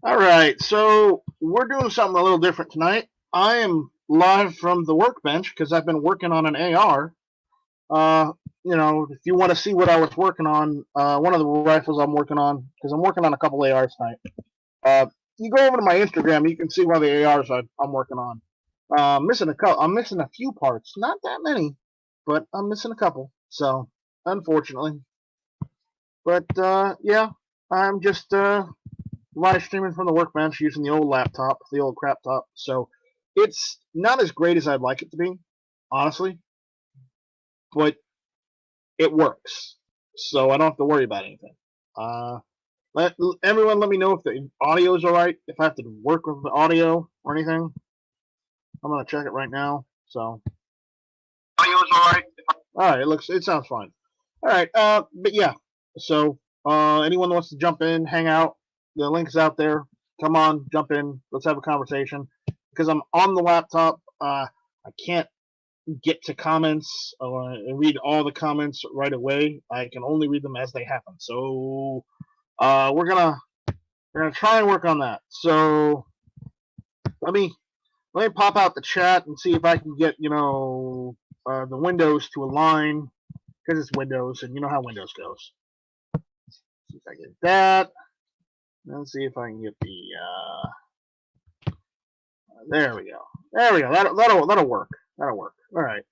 All right, so we're doing something a little different tonight. I am live from the Workbench because I've been working on an AR. If you want to see what I was working on, one of the rifles I'm working on, because I'm working on a couple ARs tonight. You go over to my Instagram, you can see one of the ARs I'm working on. I'm missing a few parts, not that many, but I'm missing a couple. So, unfortunately, but yeah, I'm just live streaming from the Workbench using the old laptop, the old crap top. So it's not as great as I'd like it to be, honestly, but it works. So I don't have to worry about anything. Everyone let me know if the audio is alright, if I have to work with the audio or anything. I'm going to check it right now. So audio is alright. Alright, it sounds fine. Alright, but yeah. So anyone that wants to jump in, hang out, the link's out there. Come on, jump in. Let's have a conversation. Because I'm on the laptop, I can't get to comments and read all the comments right away. I can only read them as they happen. So we're gonna try and work on that. So let me pop out the chat and see if I can get the windows to align, because it's Windows and you know how Windows goes. See if I get that. Let's see if I can get the there we go. That'll work. That'll work. All right.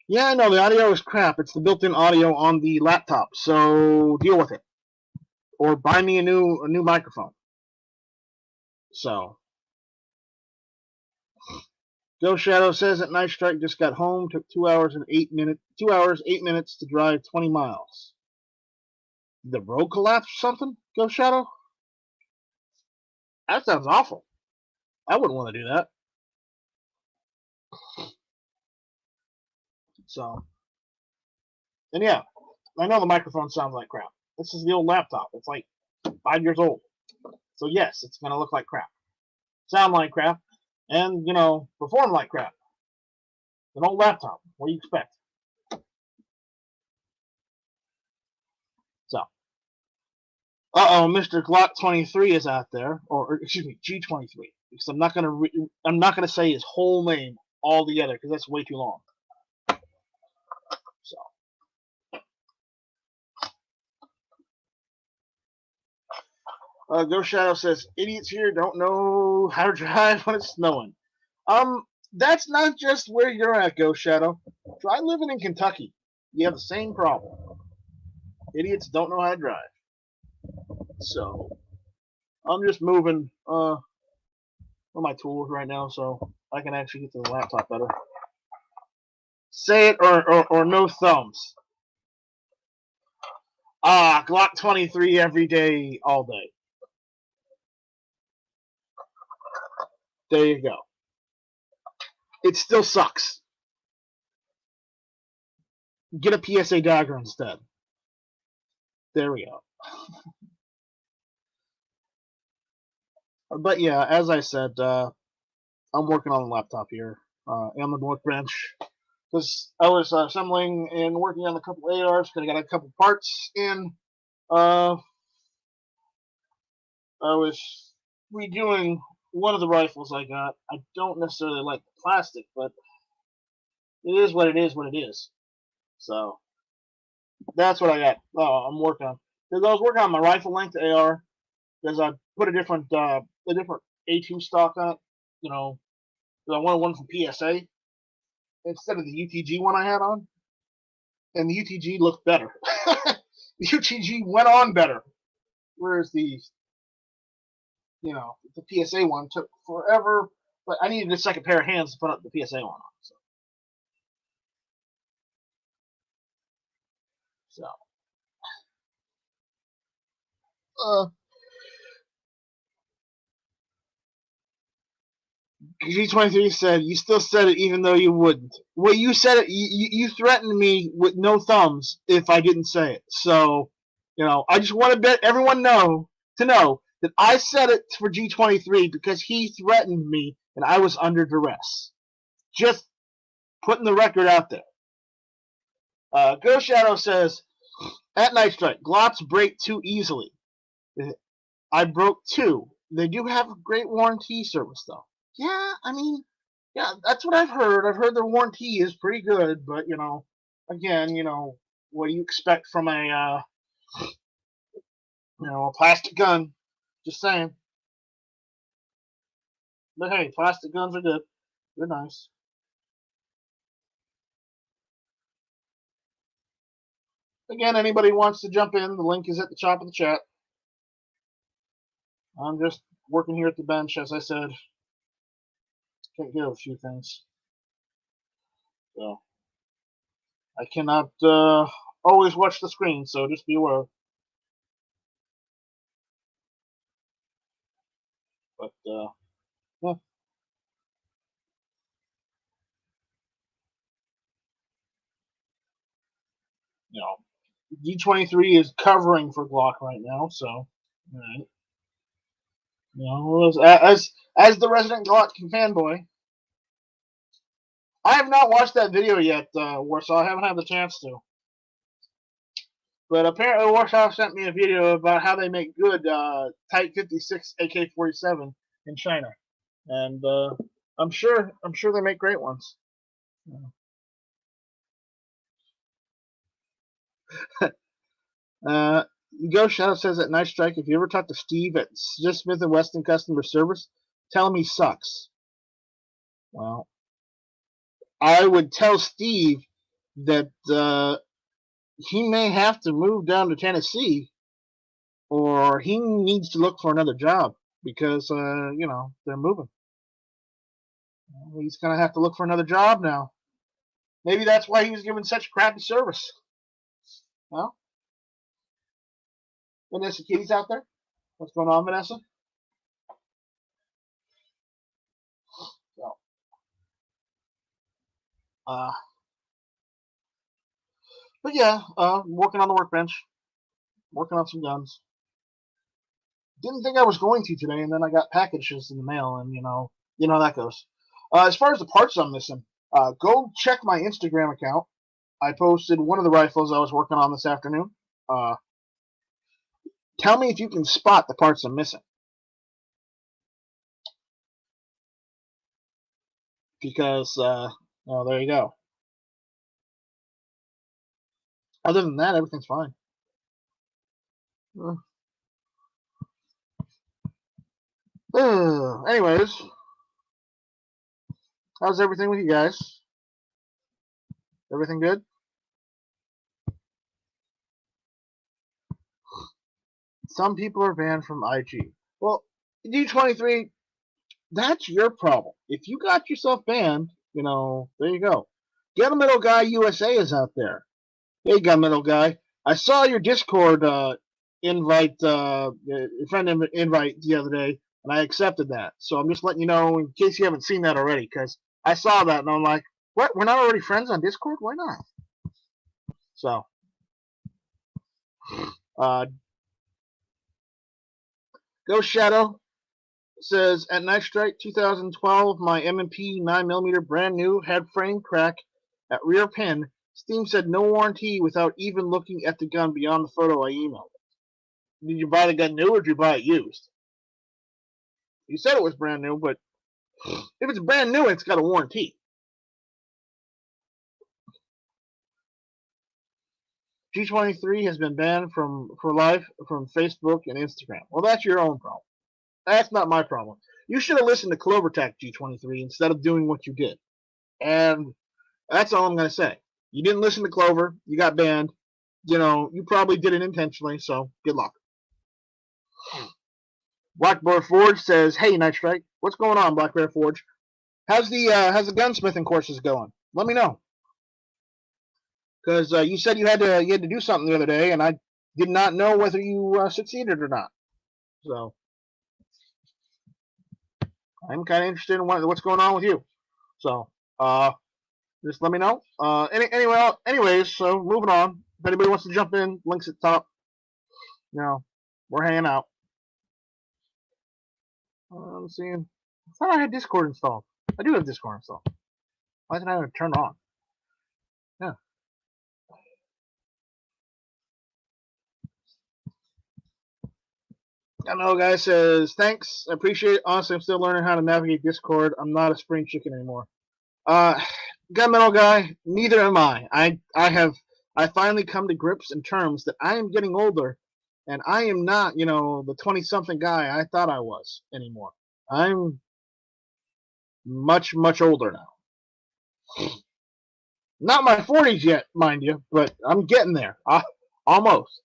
Yeah, I know the audio is crap. It's the built-in audio on the laptop, so deal with it, or buy me a new microphone. So, Ghost Shadow says that Night Strike just got home. Took 2 hours 8 minutes to drive 20 miles. Did the road collapse or something, Ghost Shadow? That sounds awful. I wouldn't want to do that. So, and yeah, I know the microphone sounds like crap. This is the old laptop. It's like 5 years old. So yes, it's going to look like crap, sound like crap, and, perform like crap. An old laptop. What do you expect? So, Mr. Glock 23 is out there, or excuse me, G23, because I'm not gonna say his whole name all together because that's way too long. So, Ghost Shadow says idiots here don't know how to drive when it's snowing. That's not just where you're at, Ghost Shadow. Try living in Kentucky. You have the same problem. Idiots don't know how to drive. So, I'm just moving on my tools right now so I can actually get to the laptop better. Say it or no thumbs. Glock 23 every day, all day. There you go. It still sucks. Get a PSA dagger instead. There we go. But yeah, as I said, I'm working on the laptop here on the Workbench, because I was assembling and working on a couple ARs because I got a couple parts in. I was redoing one of the rifles I got. I don't necessarily like the plastic, but it is what it is. So that's what I got. I'm working on. Because I was working on my rifle length AR, because I put a different A2 stock on it. Because I wanted one from PSA instead of the UTG one I had on, and the UTG looked better. The UTG went on better, whereas the PSA one took forever. But I needed a second pair of hands to put up the PSA one on. G23 said, "You still said it even though you wouldn't." Well, you said it. You threatened me with no thumbs if I didn't say it. So, I just want to let everyone know that I said it for G23 because he threatened me and I was under duress. Just putting the record out there. Ghost Shadow says, At Night Strike, Glocks break too easily. I broke 2. They do have a great warranty service, though. Yeah, I mean, yeah, that's what I've heard. I've heard their warranty is pretty good, but, again, what do you expect from a plastic gun? Just saying. But hey, plastic guns are good. They're nice. Again, anybody wants to jump in, the link is at the top of the chat. I'm just working here at the bench, as I said. Can't get a few things. So, I cannot always watch the screen, so just be aware. But, yeah. G23 is covering for Glock right now, so, alright. As the resident Glock fanboy, I have not watched that video yet, Warsaw. I haven't had the chance to. But apparently Warsaw sent me a video about how they make good Type 56 AK-47 in China. And I'm sure they make great ones. Ghost Shadow says at Night Strike, if you ever talk to Steve at Smith & Wesson customer service, tell him he sucks. Well, I would tell Steve that he may have to move down to Tennessee, or he needs to look for another job because they're moving. He's gonna have to look for another job now. Maybe that's why he was given such crappy service. Well, Vanessa Kitty's out there. What's going on, Vanessa? So, but yeah, working on the workbench, working on some guns. Didn't think I was going to today, and then I got packages in the mail, and you know how that goes. As far as the parts I'm missing, go check my Instagram account. I posted one of the rifles I was working on this afternoon. Tell me if you can spot the parts I'm missing. Because, well, there you go. Other than that, everything's fine. Anyways, how's everything with you guys? Everything good? Some people are banned from IG. Well, D23, that's your problem. If you got yourself banned, there you go. Gunmetal Guy USA is out there. Hey, Gunmetal Guy, I saw your Discord invite, friend invite the other day, and I accepted that. So I'm just letting you know in case you haven't seen that already, because I saw that and I'm like, what? We're not already friends on Discord? Why not? So, Ghost Shadow says at Night Strike 2012, my M&P 9mm brand new head frame crack at rear pin. Steam said no warranty without even looking at the gun beyond the photo I emailed. Did you buy the gun new or did you buy it used? You said it was brand new, but if it's brand new, it's got a warranty. G23 has been banned for life from Facebook and Instagram. Well, that's your own problem. That's not my problem. You should have listened to CloverTech G23 instead of doing what you did. And that's all I'm going to say. You didn't listen to Clover. You got banned. You probably did it intentionally, so good luck. Black Bear Forge says, hey, Night Strike. What's going on, Black Bear Forge? How's the gunsmithing courses going? Let me know. Because you said you had to do something the other day, and I did not know whether you succeeded or not. So I'm kind of interested in what's going on with you. So just let me know. Anyways, so moving on. If anybody wants to jump in, links at the top. We're hanging out. I'm seeing. I thought I had Discord installed. I do have Discord installed. Why didn't I have it turned on? Yeah. I know, guy says, thanks, I appreciate it. Honestly, I'm still learning how to navigate Discord. I'm not a spring chicken anymore. Gunmetal guy, neither am I. I finally come to grips and terms that I am getting older, and I am not, the 20-something guy I thought I was anymore. I'm much, much older now. Not my 40s yet, mind you, but I'm getting there. Almost.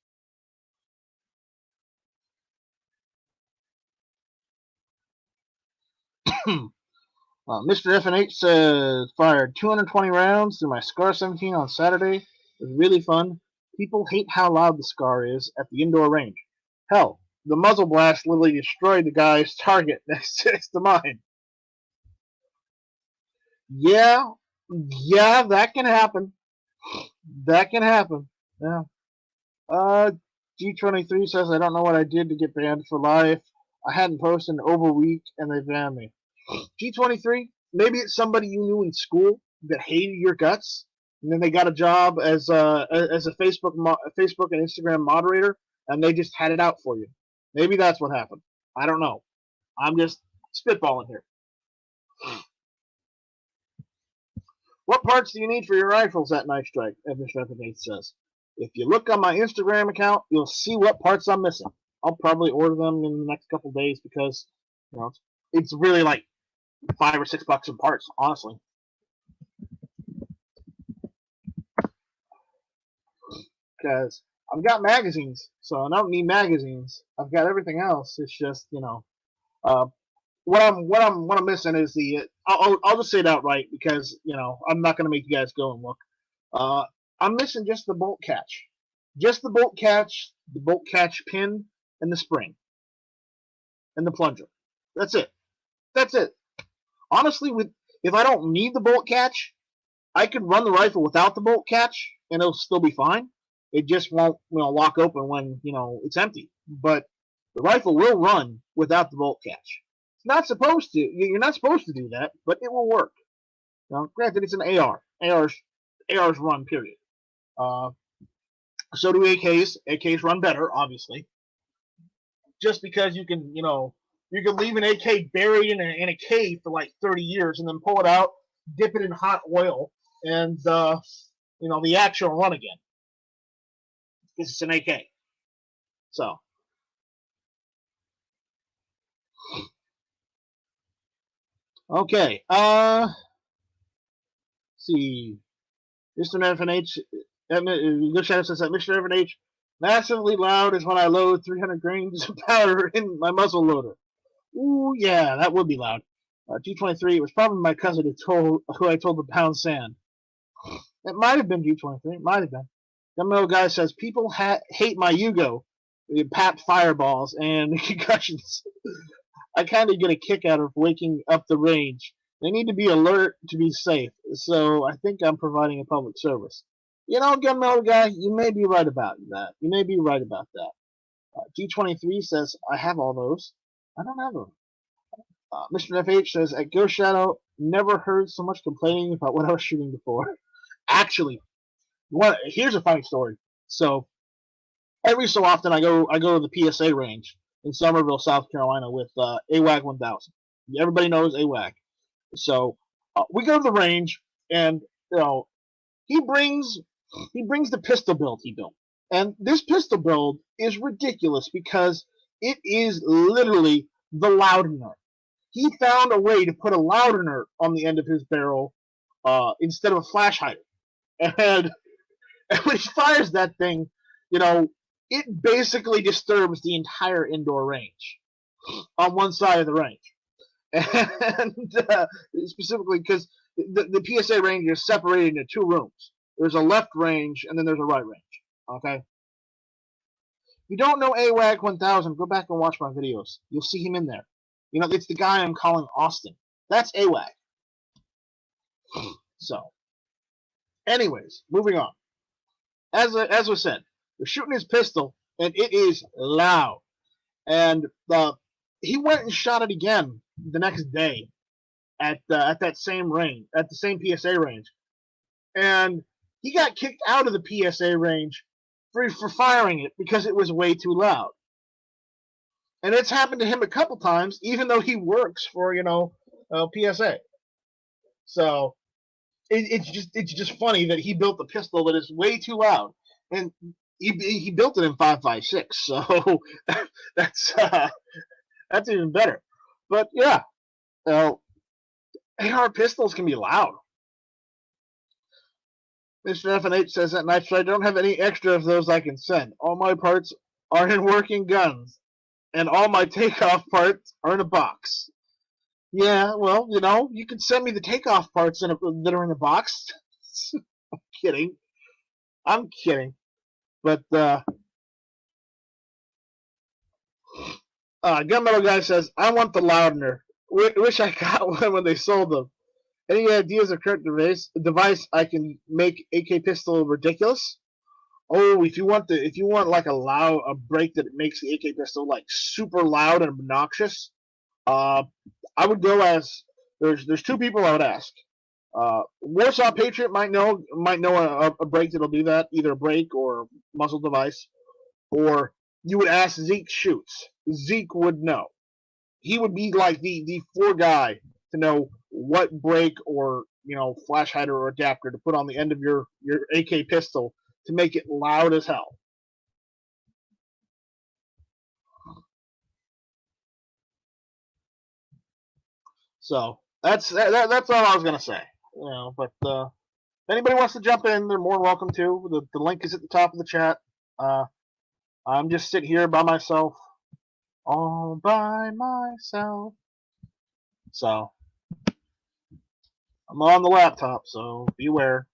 Mr. FNH says, fired 220 rounds through my SCAR 17 on Saturday. It was really fun. People hate how loud the SCAR is at the indoor range. Hell, the muzzle blast literally destroyed the guy's target next to mine. Yeah, that can happen. That can happen. Yeah. G23 says, I don't know what I did to get banned for life. I hadn't posted in over a week and they banned me. G23, maybe it's somebody you knew in school that hated your guts, and then they got a job as a Facebook and Instagram moderator, and they just had it out for you. Maybe that's what happened. I don't know. I'm just spitballing here. What parts do you need for your rifles at Night Strike? Mr. F8 says. If you look on my Instagram account, you'll see what parts I'm missing. I'll probably order them in the next couple days because it's really like $5 or $6 in parts, honestly. Because I've got magazines, so I don't need magazines. I've got everything else. It's just what I'm missing is the. I'll just say it outright because I'm not gonna make you guys go and look. I'm missing just the bolt catch, the bolt catch pin, and the spring, and the plunger. That's it. That's it. Honestly, if I don't need the bolt catch, I could run the rifle without the bolt catch, and it'll still be fine. It just won't lock open when it's empty. But the rifle will run without the bolt catch. It's not supposed to. You're not supposed to do that, but it will work. Now, granted, it's an AR. ARs run. Period. So do AKs. AKs run better, obviously. Just because you can leave an AK buried in a cave for like 30 years and then pull it out, dip it in hot oil, and the action will run again. Because it's an AK. So. Okay. See. Mr. FNH. Good shout out says that Mr. FNH. Massively loud is when I load 300 grains of powder in my muzzle loader. Ooh, yeah, that would be loud. G23, it was probably my cousin who I told to pound sand. It might have been G23. It might have been. The middle guy says, people hate my Yugo. Pap fireballs and concussions. I kind of get a kick out of waking up the range. They need to be alert to be safe. So I think I'm providing a public service. Gunmetal guy, you may be right about that. You may be right about that. G23 says, I have all those. I don't have them. Mr. FH says, at Ghost Shadow, never heard so much complaining about what I was shooting before. Actually, here's a funny story. So, every so often I go to the PSA range in Somerville, South Carolina with AWAG 1000. Everybody knows AWAG. So, we go to the range, and he brings the pistol build he built. And this pistol build is ridiculous because it is literally the loudener. He found a way to put a loudener on the end of his barrel instead of a flash hider. And when he fires that thing, it basically disturbs the entire indoor range on one side of the range. And specifically because the PSA range is separated into two rooms. There's a left range and then there's a right range. Okay? If you don't know AWAG 1000, go back and watch my videos. You'll see him in there. It's the guy I'm calling Austin. That's AWAG. So, anyways, moving on. As was said, they're shooting his pistol, and it is loud. And he went and shot it again the next day at that same range, at the same PSA range. And he got kicked out of the PSA range for firing it because it was way too loud. And it's happened to him a couple times, even though he works for, PSA. So it's just funny that he built a pistol that is way too loud, and he built it in 5.56. So that's even better. But yeah, AR pistols can be loud. Mr. FNH says that knife, so I don't have any extra of those I can send. All my parts are in working guns, and all my takeoff parts are in a box. Yeah, well, you can send me the takeoff parts that are in a box. I'm kidding. But Gunmetal Guy says, I want the Loudner. Wish I got one when they sold them. Any ideas of current device I can make AK pistol ridiculous? Oh, if you want like a break that makes the AK pistol like super loud and obnoxious, I would go as there's two people I would ask. Warsaw Patriot might know a break that'll do that, either a break or muzzle device, or you would ask Zeke Shoots. Zeke would know. He would be like the four guy to know what break or flash hider or adapter to put on the end of your AK pistol to make it loud as hell. So that's all I was gonna say. But if anybody wants to jump in, they're more than welcome to. The link is at the top of the chat. I'm just sitting here by myself, all by myself. So I'm on the laptop, so beware.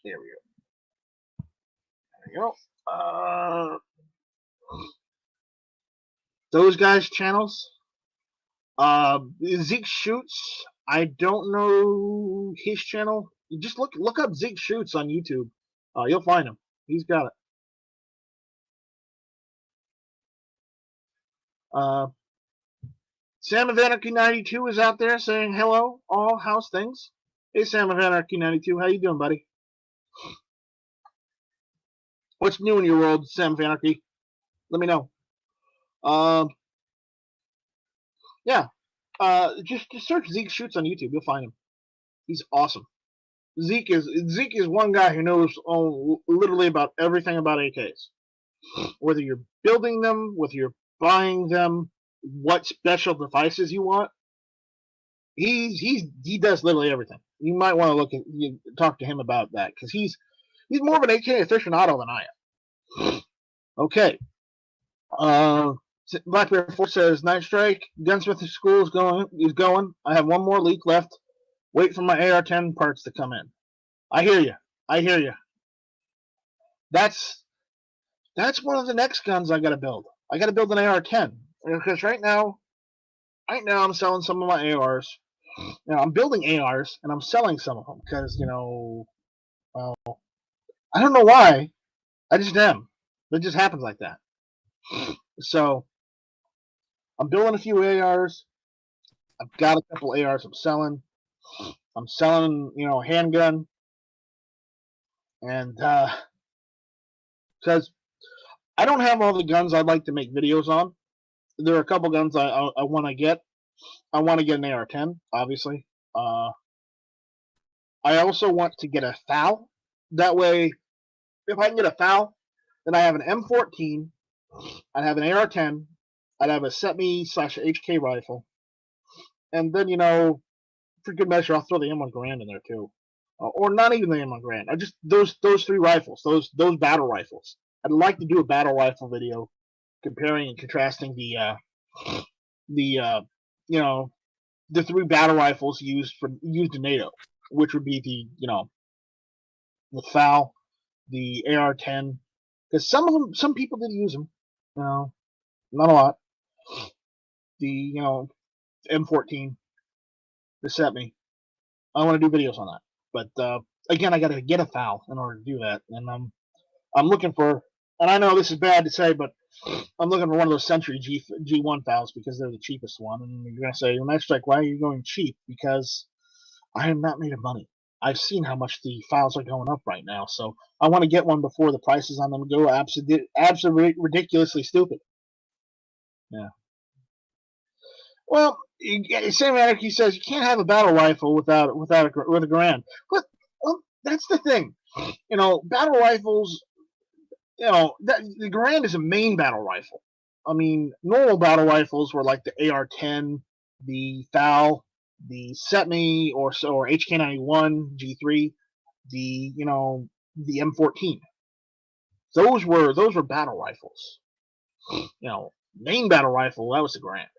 There we go. There you go. Those guys' channels. Zeke Shoots. I don't know his channel. You just look up Zeke Shoots on YouTube. You'll find him. He's got it. Sam of Anarchy 92 is out there saying hello, all how's things? Hey Sam of Anarchy 92, how you doing, buddy? What's new in your world, Sam of Anarchy? Let me know. Yeah. Just search Zeke Shoots on YouTube. You'll find him. He's awesome. Zeke is one guy who knows literally about everything about AKs. Whether you're building them, whether you're buying them, what special devices you want, he does literally everything. You might want to talk to him about that because he's more of an AK aficionado than I am. Okay. Black Bear 4 says, Night Strike, Gunsmith School is going. I have one more leak left. Wait for my AR-10 parts to come in. I hear you. That's one of the next guns I gotta build. I gotta build an AR-10 because right now I'm selling some of my ARs. I'm building ARs and I'm selling some of them because I don't know why. I just am. It just happens like that. So I'm building a few ARs. I've got a couple ARs I'm selling. I'm selling, a handgun. And because I don't have all the guns I'd like to make videos on. There are a couple guns I want to get. I want to get an AR-10, obviously. I also want to get a FAL. That way, if I can get a FAL, then I have an M14. I'd have an AR-10. I'd have a SETME/HK rifle. And then, for good measure, I'll throw the M1 Garand in there too. Or not even the M1 Garand. I just those three rifles, those battle rifles. I'd like to do a battle rifle video comparing and contrasting the three battle rifles used in NATO, which would be the FAL, the AR-10, because some people did use them, not a lot. The M14, the SETME. I want to do videos on that, but again, I got to get a FAL in order to do that, and I'm looking for. And I know this is bad to say, but I'm looking for one of those Century G1 FALs because they're the cheapest one. And you're gonna say, well, Night Strike, why are you going cheap? Because I am not made of money. I've seen how much the files are going up right now, so I want to get one before the prices on them go absolutely ridiculously stupid. Yeah. Well, Sam Anarchy says you can't have a battle rifle with a Garand. But well, that's the thing. Battle rifles. The Garand is a main battle rifle. I mean, normal battle rifles were like the AR-10, the FAL, the SETME, or HK91 G3, the M14. Those were battle rifles. Main battle rifle, that was the Garand.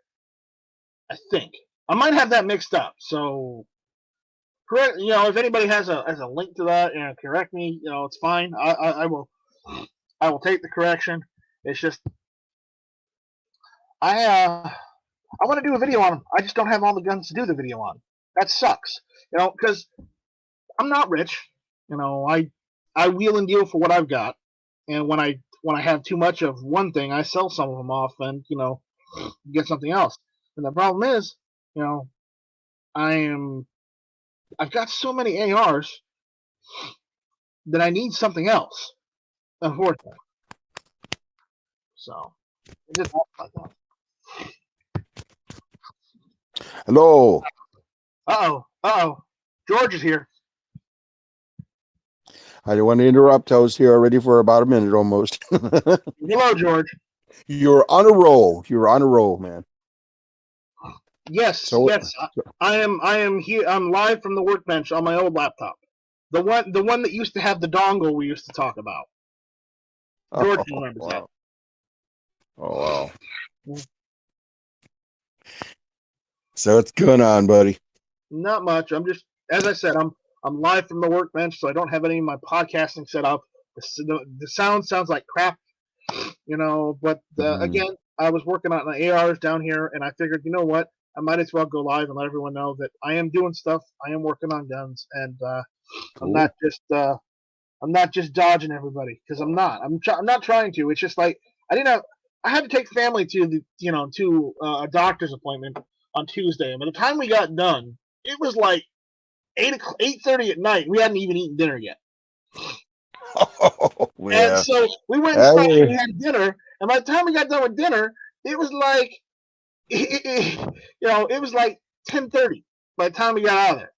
I think I might have that mixed up. So correct. If anybody has a link to that, correct me. It's fine. I will take the correction. It's just I want to do a video on them. I just don't have all the guns to do the video on. That sucks. Because I'm not rich. I wheel and deal for what I've got, and when I have too much of one thing, I sell some of them off and get something else. And the problem is, I've got so many ARs that I need something else, unfortunately. So, it just happens like that. Hello. Uh-oh. George is here. I didn't want to interrupt. I was here already for about a minute almost. Hello, George. You're on a roll. You're on a roll, man. Yes. I am here. I'm live from the Workbench on my old laptop. The one that used to have the dongle we used to talk about. George remembers that. Oh, wow. So what's going on, buddy? Not much. I'm just, as I said, I'm live from the Workbench, so I don't have any of my podcasting set up. The sound sounds like crap, But again, I was working on the ARs down here, and I figured, you know what? I might as well go live and let everyone know that I am doing stuff. I am working on guns, and cool. I'm not just dodging everybody, because I'm not. I'm not trying to. It's just like I had to take family to a doctor's appointment on Tuesday, and by the time we got done, it was like 8:30 at night. We hadn't even eaten dinner yet. Oh, yeah. And so we went and stopped and had dinner, and by the time we got done with dinner, it was like it was like 10:30 by the time we got out of there.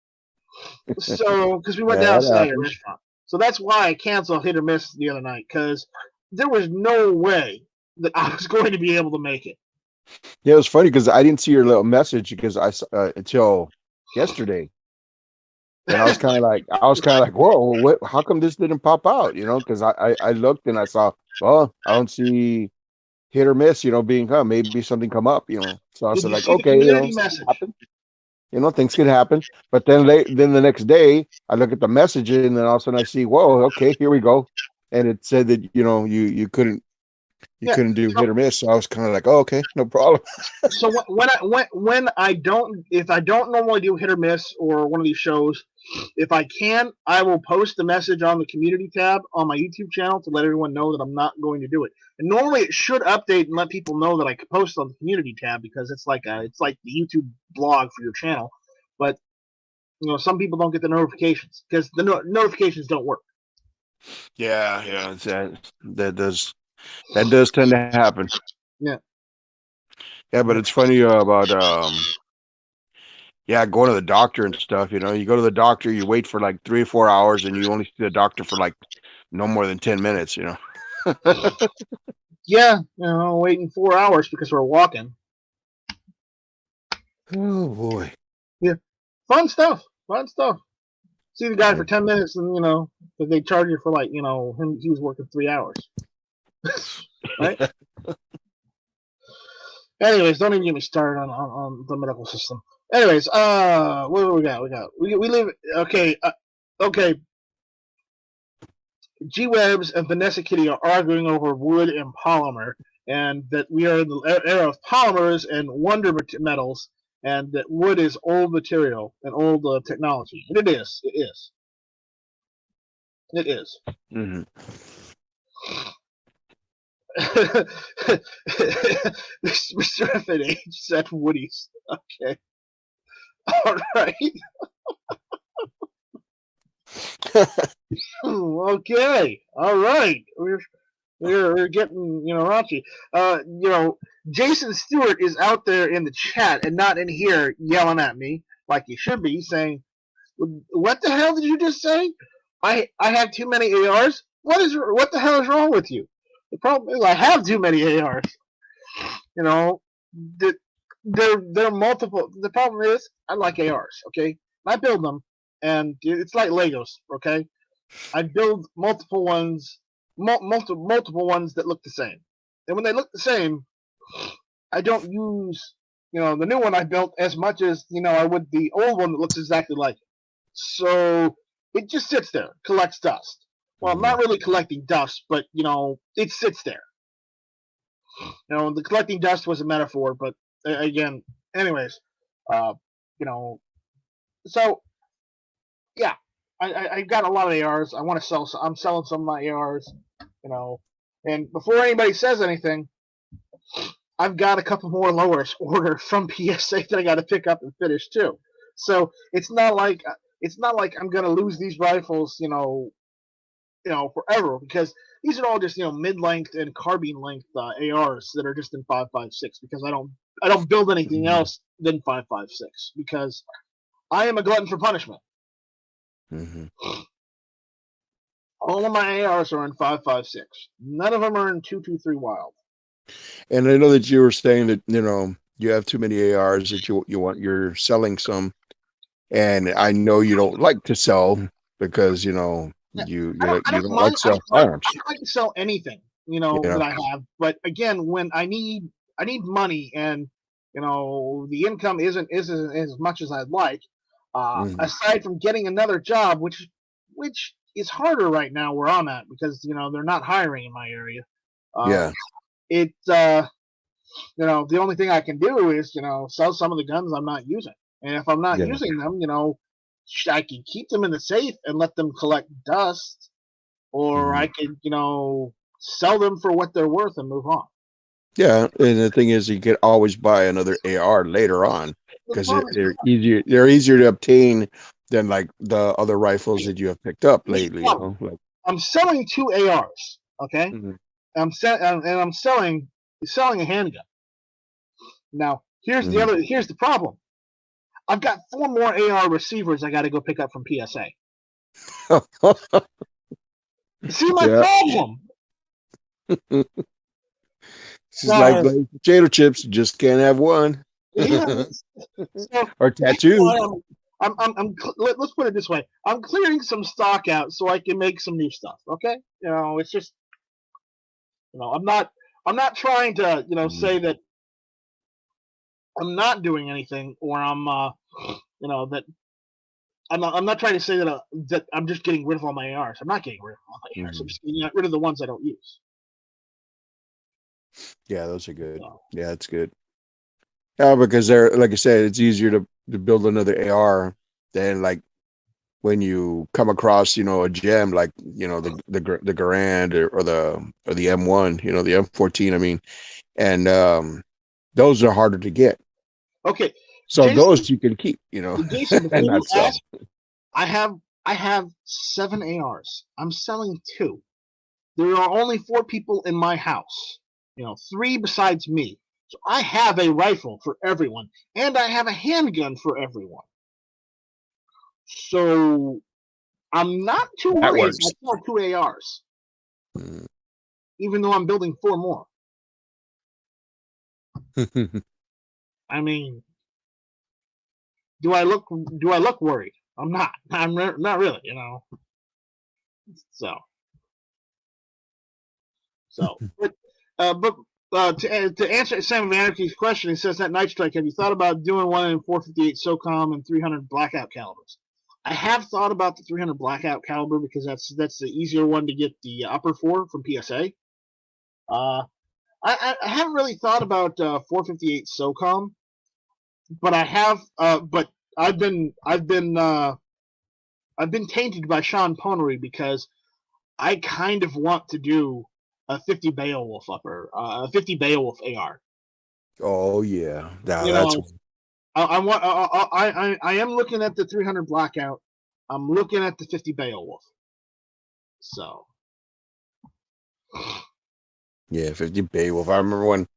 So because we went downstairs to a restaurant, so that's why I canceled Hit or Miss the other night, because there was no way that I was going to be able to make it. Yeah, it was funny because I didn't see your little message because I until yesterday. And I was kind of like, whoa, what? How come this didn't pop out? Because I looked and I saw, well, I don't see Hit or Miss, being come. Maybe something come up, So I was like, okay, things can happen. But then the next day, I look at the message and then all of a sudden I see, whoa, okay, here we go, and it said that you couldn't do Hit or Miss. So I was kind of like, oh, okay, no problem. So if I don't normally do Hit or Miss or one of these shows, if I can, I will post a message on the community tab on my YouTube channel to let everyone know that I'm not going to do it. And normally it should update and let people know that I could post on the community tab, because it's like the YouTube blog for your channel. But some people don't get the notifications because the notifications don't work. Yeah, that does tend to happen. Yeah, but it's funny about going to the doctor and stuff. You go to the doctor, you wait for like 3 or 4 hours, and you only see the doctor for like no more than 10 minutes. Yeah, waiting 4 hours because we're walking. Oh boy. Yeah, fun stuff. See the guy for 10 minutes, and that they charge you for like he was working 3 hours. Right? Anyways, don't even get me started on the medical system. Anyways, what do we got? We live. Okay. G-Webs and Vanessa Kitty are arguing over wood and polymer, and that we are in the era of polymers and wonder metals, and that wood is old material and old technology. And it is. Mm-hmm. Mr. FNH said Woody's. Okay. All right. Okay, all right. We're getting raunchy. Jason Stewart is out there in the chat and not in here yelling at me like he should be, saying, "What the hell did you just say? I have too many ARs. What the hell is wrong with you? The problem is I have too many ARs. You know, the, they're multiple. The problem is I like ARs. Okay, I build them, and it's like Legos. Okay, I build multiple ones, multiple ones that look the same. And when they look the same, I don't use the new one I built as much as I would the old one that looks exactly like it. So it just sits there, collects dust. Well, I'm not really collecting dust, but it sits there. The collecting dust was a metaphor, but again, anyways, uh, you know, so yeah, I got a lot of ARs. I want to sell. I'm selling some of my ARs. And before anybody says anything, I've got a couple more lowers ordered from PSA that I got to pick up and finish too. So it's not like I'm gonna lose these rifles, forever, because these are all just mid-length and carbine length ARs that are just in 5.56, because I don't build anything else than 5.56, because I am a glutton for punishment. All of my ARs are in 5.56. None of them are in 2.23 Wild. And I know that you were saying that you have too many ARs that you're selling some, and I know you don't like to sell because you don't like sell firearms. I don't like to sell anything that I have, but again, when I need money, and the income isn't as much as I'd like, aside from getting another job, which is harder right now where I'm at, because they're not hiring in my area. It's the only thing I can do is sell some of the guns I'm not using, and if I'm not using them, I can keep them in the safe and let them collect dust, or I could sell them for what they're worth and move on. Yeah, and the thing is, you could always buy another AR later on, because they're easier to obtain than like the other rifles that you have picked up lately. I'm selling 2 ARs. Okay, I'm selling a handgun. Now here's the problem. I've got 4 more AR receivers I got to go pick up from PSA. See my problem? It's like potato chips. You just can't have one. Or tattoos. Let's put it this way. I'm clearing some stock out so I can make some new stuff. Okay, it's just I'm not trying to say that I'm not doing anything, or I'm that I'm not trying to say that I'm just getting rid of all my ARs. I'm not getting rid of all my ARs. I'm just getting rid of the ones I don't use. Yeah, those are good. Yeah, that's good. Yeah, because they're, like I said, it's easier to build another AR than like when you come across a gem like the Garand or the M1, the M14. I mean, and those are harder to get. Okay, so Jason, those you can keep, Jason, before you ask, I have 7 ARs. I'm selling 2. There are only 4 people in my house. 3 besides me. So I have a rifle for everyone, and I have a handgun for everyone. So I'm not too worried if I sell 2 ARs, even though I'm building 4 more. I mean, do I look worried? I'm not. I'm not really. But to answer Sam Vanderkee's question, he says that Night Strike, have you thought about doing one in 458 SOCOM and 300 blackout calibers? I have thought about the 300 blackout caliber, because that's the easier one to get the upper for from PSA. I haven't really thought about 458 SOCOM, but I have. But I've been tainted by Sean Ponery, because I kind of want to do a 50 Beowulf a 50 Beowulf AR. Oh yeah, that's. I am looking at the 300 blackout. I'm looking at the 50 Beowulf. So. Yeah, 50 Beowulf. I remember when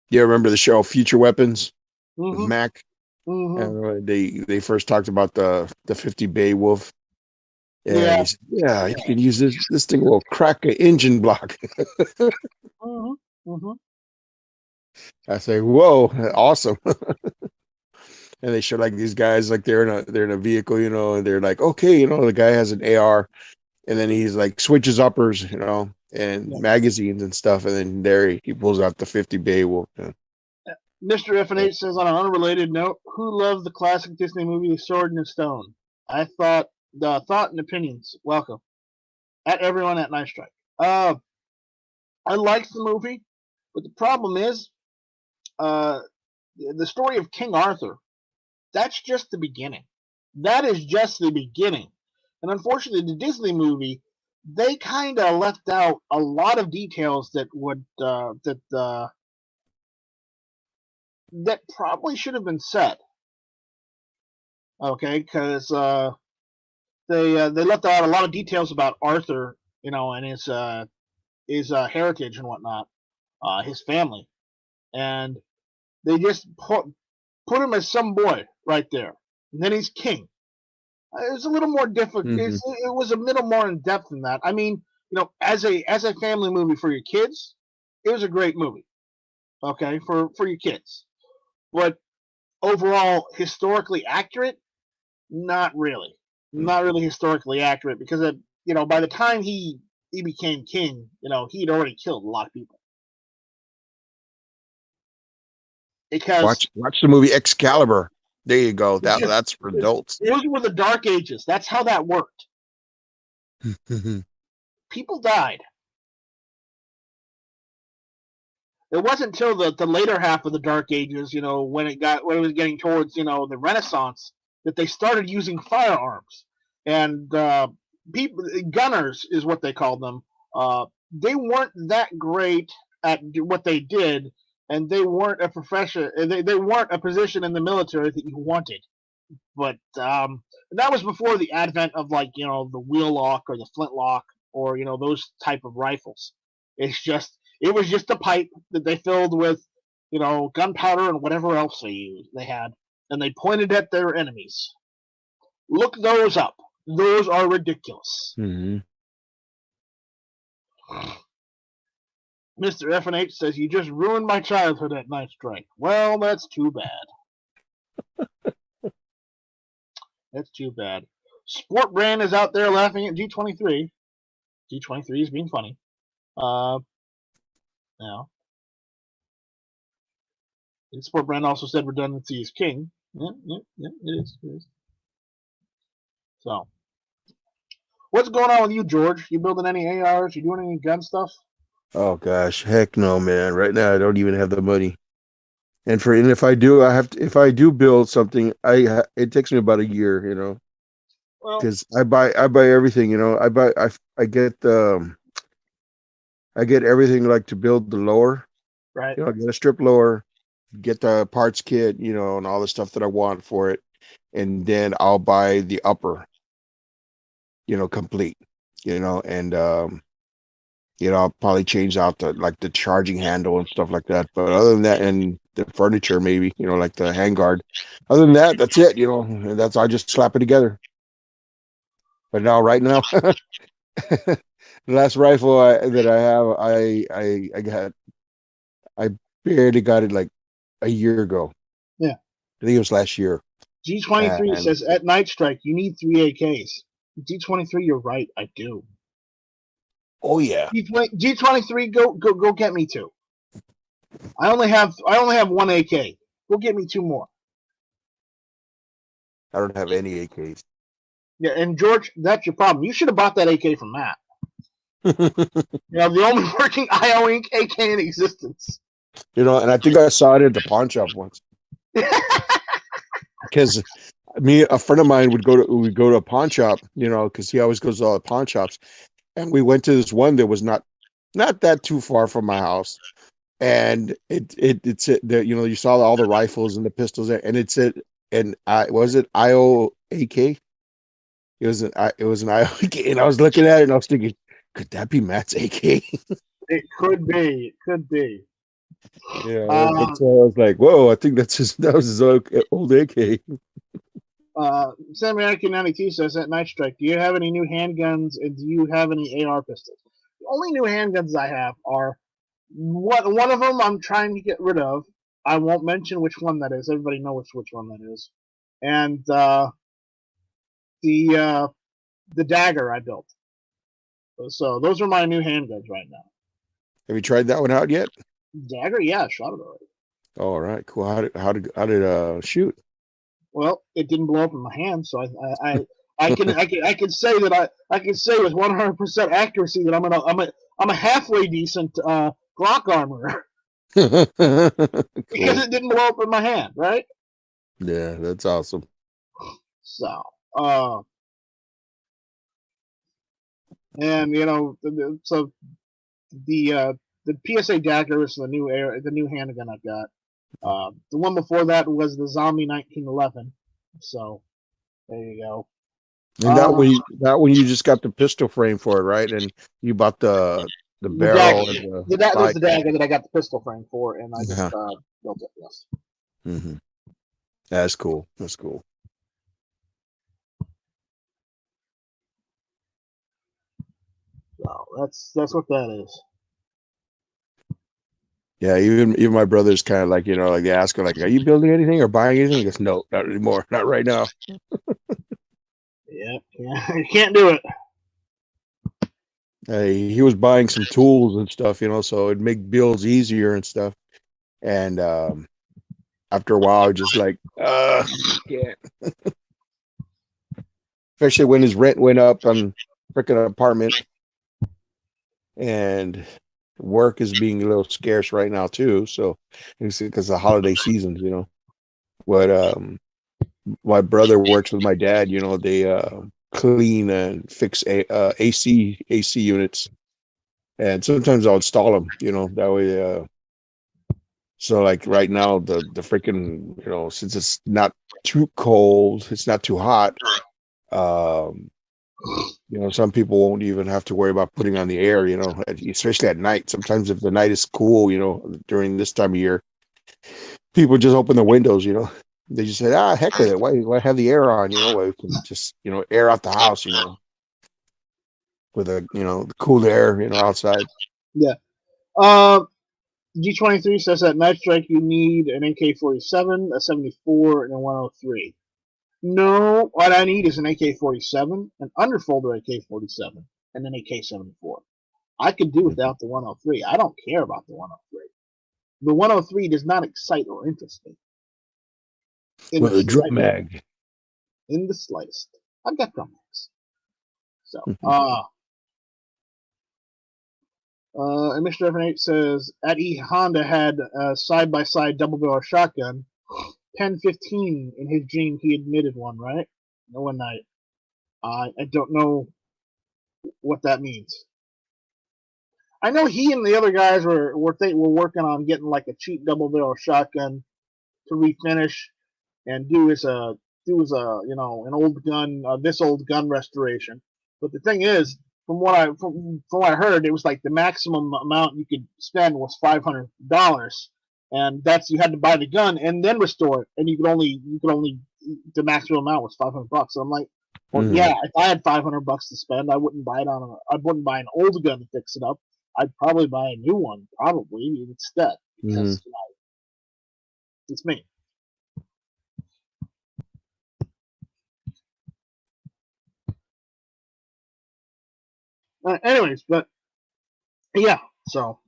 you remember the show Future Weapons with Mm-hmm. Mac? Mm-hmm. And they first talked about the 50 Beowulf. And Yeah. he said, yeah, you can use this. This thing will crack an engine block. Mm-hmm. Mm-hmm. I say, whoa, awesome. And they show like these guys like they're in a vehicle, and they're like, okay, the guy has an AR, and then he's like switches uppers, and Yeah. magazines and stuff, and then there he pulls out the 50 Beowulf. Mr. FNH says, on an unrelated note, who loves the classic Disney movie Sword in the Stone? Thought and opinions. Welcome. At everyone at Night Strike. I liked the movie, but the problem is, the story of King Arthur. That's just the beginning. That is just the beginning. And unfortunately, the Disney movie, they kind of left out a lot of details that that probably should have been said. Okay, because they left out a lot of details about Arthur, and his heritage and whatnot, his family, and they just put him as some boy right there, and then he's king. It was a little more difficult. Mm-hmm. It was a little more in depth than that. I mean, as a family movie for your kids, it was a great movie. Okay, for your kids, but overall historically accurate, not really, not really historically accurate because by the time he became king, he'd already killed a lot of people. Because Watch the movie Excalibur. There you go. That's for adults. those were the Dark Ages. That's how that worked. People died. It wasn't until the later half of the Dark Ages, when it was getting towards the Renaissance, that they started using firearms, and people gunners is what they called them. They weren't that great at what they did, and they weren't a profession. They weren't a position in the military that you wanted. But that was before the advent of the wheel lock or the flintlock or those type of rifles. It was just a pipe that they filled with gunpowder and whatever else they had, and they pointed at their enemies. Look those up. Those are ridiculous. Mm-hmm. Mr. FNH says, you just ruined my childhood at Night Strike. Well, that's too bad. That's too bad. Sport Brand is out there laughing at G23. G23 is being funny. Now, and Sport Brand also said redundancy is king. Yeah, it is. It is. So, what's going on with you, George? You building any ARs? You doing any gun stuff? Oh gosh, heck no, man. Right now I don't even have the money. And if I do, if I do build something, it takes me about a year, Well, because I buy everything, I get everything like to build the lower, right. I get a strip lower, get the parts kit, and all the stuff that I want for it, and then I'll buy the upper, complete, and I'll probably change out the charging handle and stuff like that. But other than that, and the furniture, maybe, like the handguard. Other than that, that's it. I just slap it together. But now, right now, the last rifle that I have, I barely got it like a year ago. Yeah. I think it was last year. G23 And says at Night Strike you need 3 AKs. G23, you're right. I do. oh yeah, G23, go get me 2. I only have 1 AK. Go get me 2 more. I don't have any AKs. Yeah, and George, that's your problem. You should have bought that AK from Matt. The only working IO Inc. AK in existence. And I think I saw it at the pawn shop once. Because a friend of mine would go to a pawn shop, because he always goes to all the pawn shops, and we went to this one that was not that too far from my house, and it's there, you saw all the rifles and the pistols there, and it said, and was it IO AK. It was an IO AK, and I was looking at it and I was thinking, could that be Matt's AK? It could be. It could be. Yeah, that's why I was like, whoa, I think that was his old AK. Sam American 92 says at Night Strike, do you have any new handguns and do you have any AR pistols? The only new handguns I have are one of them I'm trying to get rid of. I won't mention which one that is. Everybody knows which one that is. And the dagger I built. So those are my new handguns right now. Have you tried that one out yet? Dagger, yeah, I shot it already. All right, cool. How did shoot? Well, it didn't blow up in my hand, so I can say that I can say with 100% accuracy that I'm a halfway decent Glock armorer Cool. because it didn't blow up in my hand, right? Yeah, that's awesome. So, and so the PSA dagger is the new handgun I've got. The one before that was the Zombie 1911. So there you go. And that one you just got the pistol frame for it, right? And you bought the barrel dagger, and that was the dagger that I got the pistol frame for, and I just yeah. built it. Yes. Mm-hmm. That's cool. That's cool. So that's what that is. Yeah, even my brother's kind of like, like they ask him, like, are you building anything or buying anything? He goes, no, not anymore, not right now. Yeah, you can't do it. He was buying some tools and stuff, so it'd make bills easier and stuff. And after a while, just like, can't. Especially when his rent went up on freaking apartment, and work is being a little scarce right now too. So it's because of the holiday seasons, But my brother works with my dad. They clean and fix AC units, and sometimes I'll install them. That way. So like right now, the freaking since it's not too cold, it's not too hot. Um, some people won't even have to worry about putting on the air. Especially at night. Sometimes if the night is cool, during this time of year, people just open the windows. They just said, heck with it. Why have the air on? Why we can just air out the house. With the cool air outside. Yeah. G23 says at Night Strike you need an AK-47, a 74, and a 103. No, what I need is an AK-47, an underfolder AK-47, and an AK-74. I could do without the 103. I don't care about the 103. The 103 does not excite or interest me. With a drum mag. In the slightest. I've got drum mags. So, and Mr. F8 says, at E Honda had a side-by-side double-barrel shotgun. 10-15 in his dream, he admitted one, right? No one night. I don't know what that means. I know he and the other guys were working on getting like a cheap double-barrel shotgun to refinish and do as an old gun, this old gun restoration. But the thing is, from what I heard, it was like the maximum amount you could spend was $500, and that's you had to buy the gun and then restore it, and you could only the maximum amount was $500. So I'm like, well, yeah, if I had $500 to spend, I wouldn't buy an old gun to fix it up. I'd probably buy a new one, probably instead, because it's me. Anyways, but yeah, so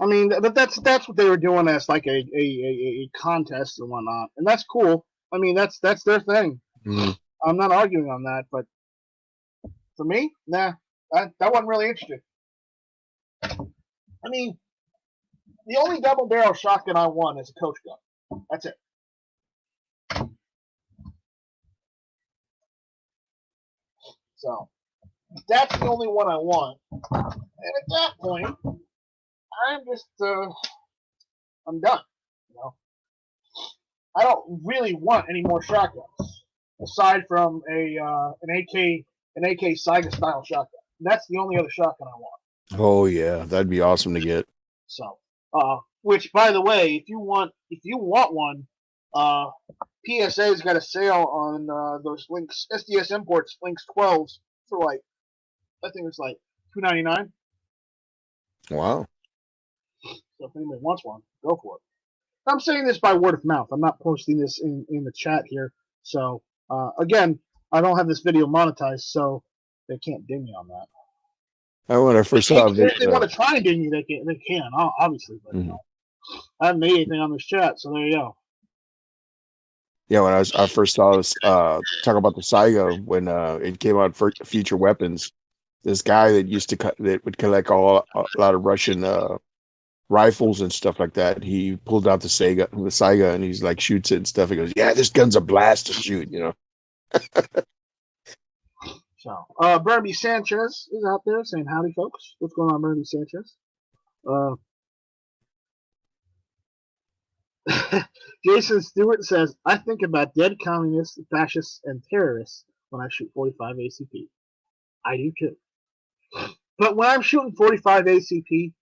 I mean, but that's what they were doing as like a contest and whatnot, and that's cool. I mean, that's their thing. I'm not arguing on that, but for me, nah, that wasn't really interesting. I mean, the only double barrel shotgun I want is a coach gun. That's it. So that's the only one I want, and at that point, I'm just I'm done. I don't really want any more shotguns. aside from an AK Saiga style shotgun. That's the only other shotgun I want. Oh yeah, that'd be awesome to get. So, which by the way, if you want one, PSA's got a sale on those Lynx SDS imports Lynx 12s for like, I think it's like $2.99. Wow. So if anybody wants one, go for it. I'm saying this by word of mouth. I'm not posting this in the chat here. So again, I don't have this video monetized, so they can't ding me on that. When I first saw If they want to try and ding me, they can obviously. But mm-hmm. I haven't made anything on this chat, so there you go. Yeah, when I first saw this talk about the Saiga when it came out for Future Weapons, this guy that would collect a lot of Russian rifles and stuff like that. He pulled out the Saiga, and he's like shoots it and stuff. He goes, "Yeah, this gun's a blast to shoot," you know. So, Bernie Sanchez is out there saying, "Howdy, folks. What's going on, Bernie Sanchez?" Jason Stewart says, "I think about dead communists, fascists, and terrorists when I shoot 45 ACP. I do too. But when I'm shooting 45 ACP,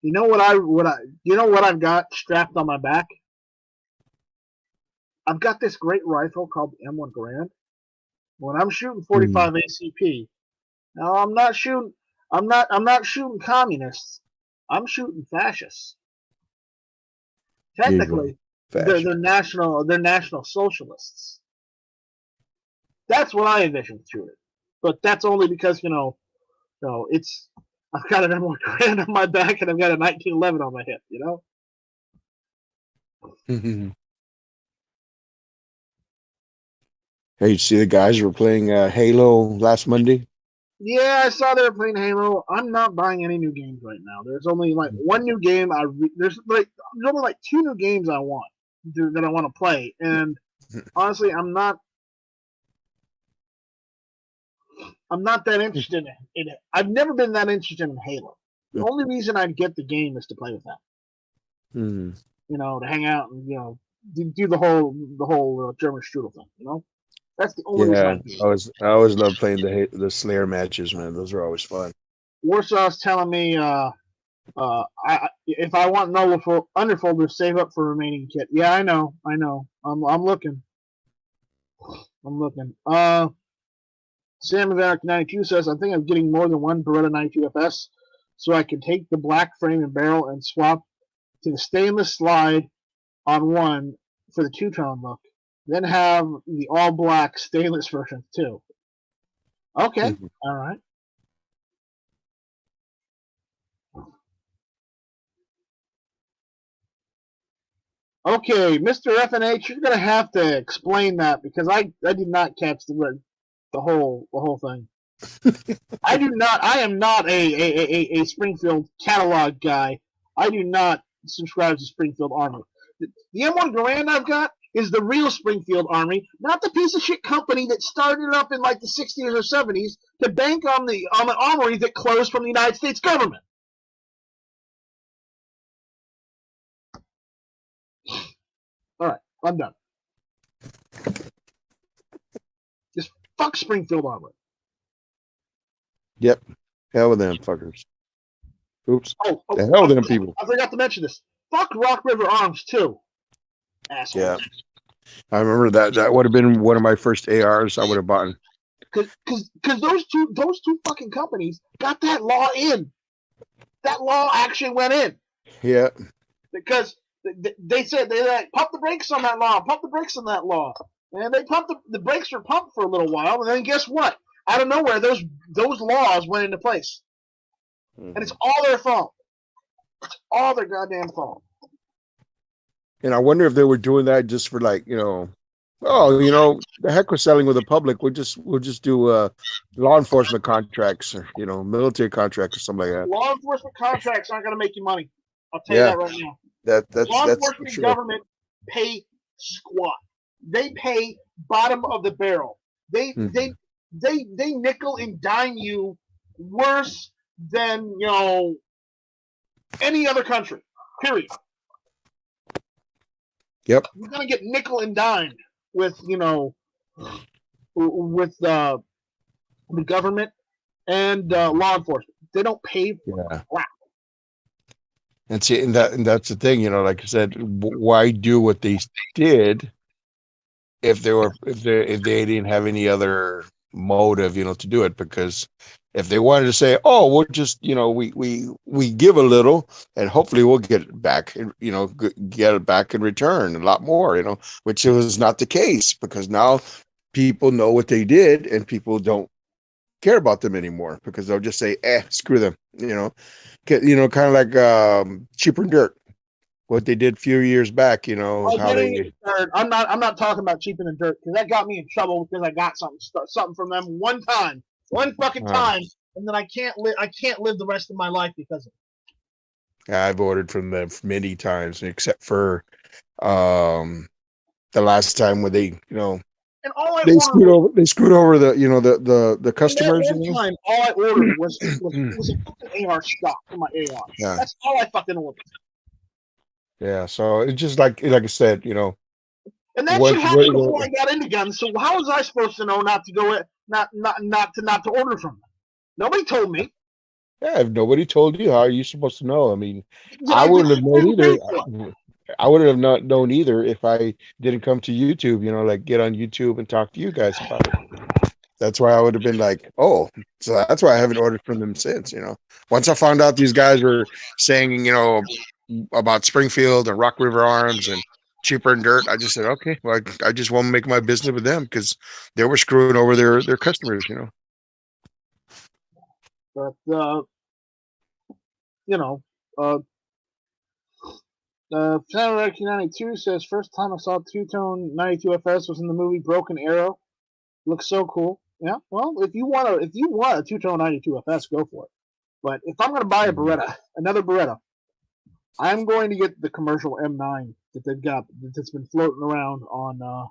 you know what I've got strapped on my back? I've got this great rifle called the M1 Garand. When I'm shooting 45 ACP, now I'm not shooting communists. I'm shooting fascists. Technically, they're national socialists. That's what I envision through it. But that's only because it's I've got an M1 Garand on my back and I've got a 1911 on my hip. Hey, you see the guys were playing Halo last Monday? Yeah, I saw they were playing Halo. I'm not buying any new games right now. There's only like one new game. There's only like 2 new games I want that I want to play, and honestly, I'm not that interested in it. I've never been that interested in Halo. The only reason I'd get the game is to play with them. To hang out and do the whole German strudel thing. That's the only reason I do it. I always love playing the Slayer matches, man. Those are always fun. Warsaw's telling me if I want Noble Underfolder, save up for remaining kit. Yeah, I know. I'm looking. Sam Avac 92 says, I think I'm getting more than one Beretta 92 FS, so I can take the black frame and barrel and swap to the stainless slide on one for the two-tone look. Then have the all-black stainless version too. Okay, all right. Okay, Mr. FNH, you're gonna have to explain that because I did not catch the whole thing. I am not a Springfield catalog guy. I do not subscribe to Springfield Armory. The M1 Garand I've got is the real Springfield Army, not the piece of shit company that started up in like the 60s or 70s to bank on the armory that closed from the United States government. All right, I'm done. Just fuck Springfield Armory. Yep. Hell with them fuckers. Oops. The hell with them people. I forgot to mention this. Fuck Rock River Arms too. Asshole. Yeah. I remember that would have been one of my first ARs I would have bought. Because those two fucking companies got that law in. That law actually went in. Yeah. Because they said they like pump the brakes on that law, pump the brakes on that law, and they pumped the brakes were pumped for a little while, and then guess what? Out of nowhere, those laws went into place, and it's all their fault. It's all their goddamn fault. And I wonder if they were doing that just for like, the heck with selling with the public. We'll just do law enforcement contracts or military contracts or something like that. Law enforcement contracts aren't going to make you money. I'll tell you that right now. That's law enforcement and government pay squat. They pay bottom of the barrel. They nickel and dime you worse than any other country. Period. Yep. You're gonna get nickel and dimed with with the government and law enforcement. They don't pay for Yeah. crap. And see, and that's the thing, like I said, why do what they did if they didn't have any other motive, to do it? Because if they wanted to say, oh, we'll just, we give a little and hopefully we'll get it back, get it back in return a lot more, which was not the case, because now people know what they did and people don't care about them anymore, because they'll just say, screw them, kind of like Cheaper Dirt, what they did a few years back, Oh, how they. I'm not talking about cheaping and dirt, because that got me in trouble because I got something from them one fucking time, and then I can't live the rest of my life because of it. I've ordered from them many times, except for the last time when they, And all I they ordered screwed over the, the and that customers, one time, all I ordered was a fucking AR stock for my AR. Yeah. That's all I fucking ordered. Yeah, so it's just like I said, And that shit happened before I got into guns. So how was I supposed to know not to go not to order from them? Nobody told me. Yeah, if nobody told you, how are you supposed to know? I mean, Did I I wouldn't have known either. pay I wouldn't have not known either if I didn't come to YouTube, like get on YouTube and talk to you guys about it. That's why I would have been like, oh, so that's why I haven't ordered from them since, Once I found out these guys were saying, about Springfield and Rock River Arms and Cheaper and Dirt, I just said, okay, well, I just want to make my business with them because they were screwing over their customers, But you know, uh, Channel 1992 says first time I saw two-tone 92 FS was in the movie Broken Arrow. Looks so cool. Yeah, well, if you want a two-tone 92 FS, go for it. But if I'm gonna buy a Beretta, another Beretta, I'm going to get the commercial M9 that they've got that's been floating around on on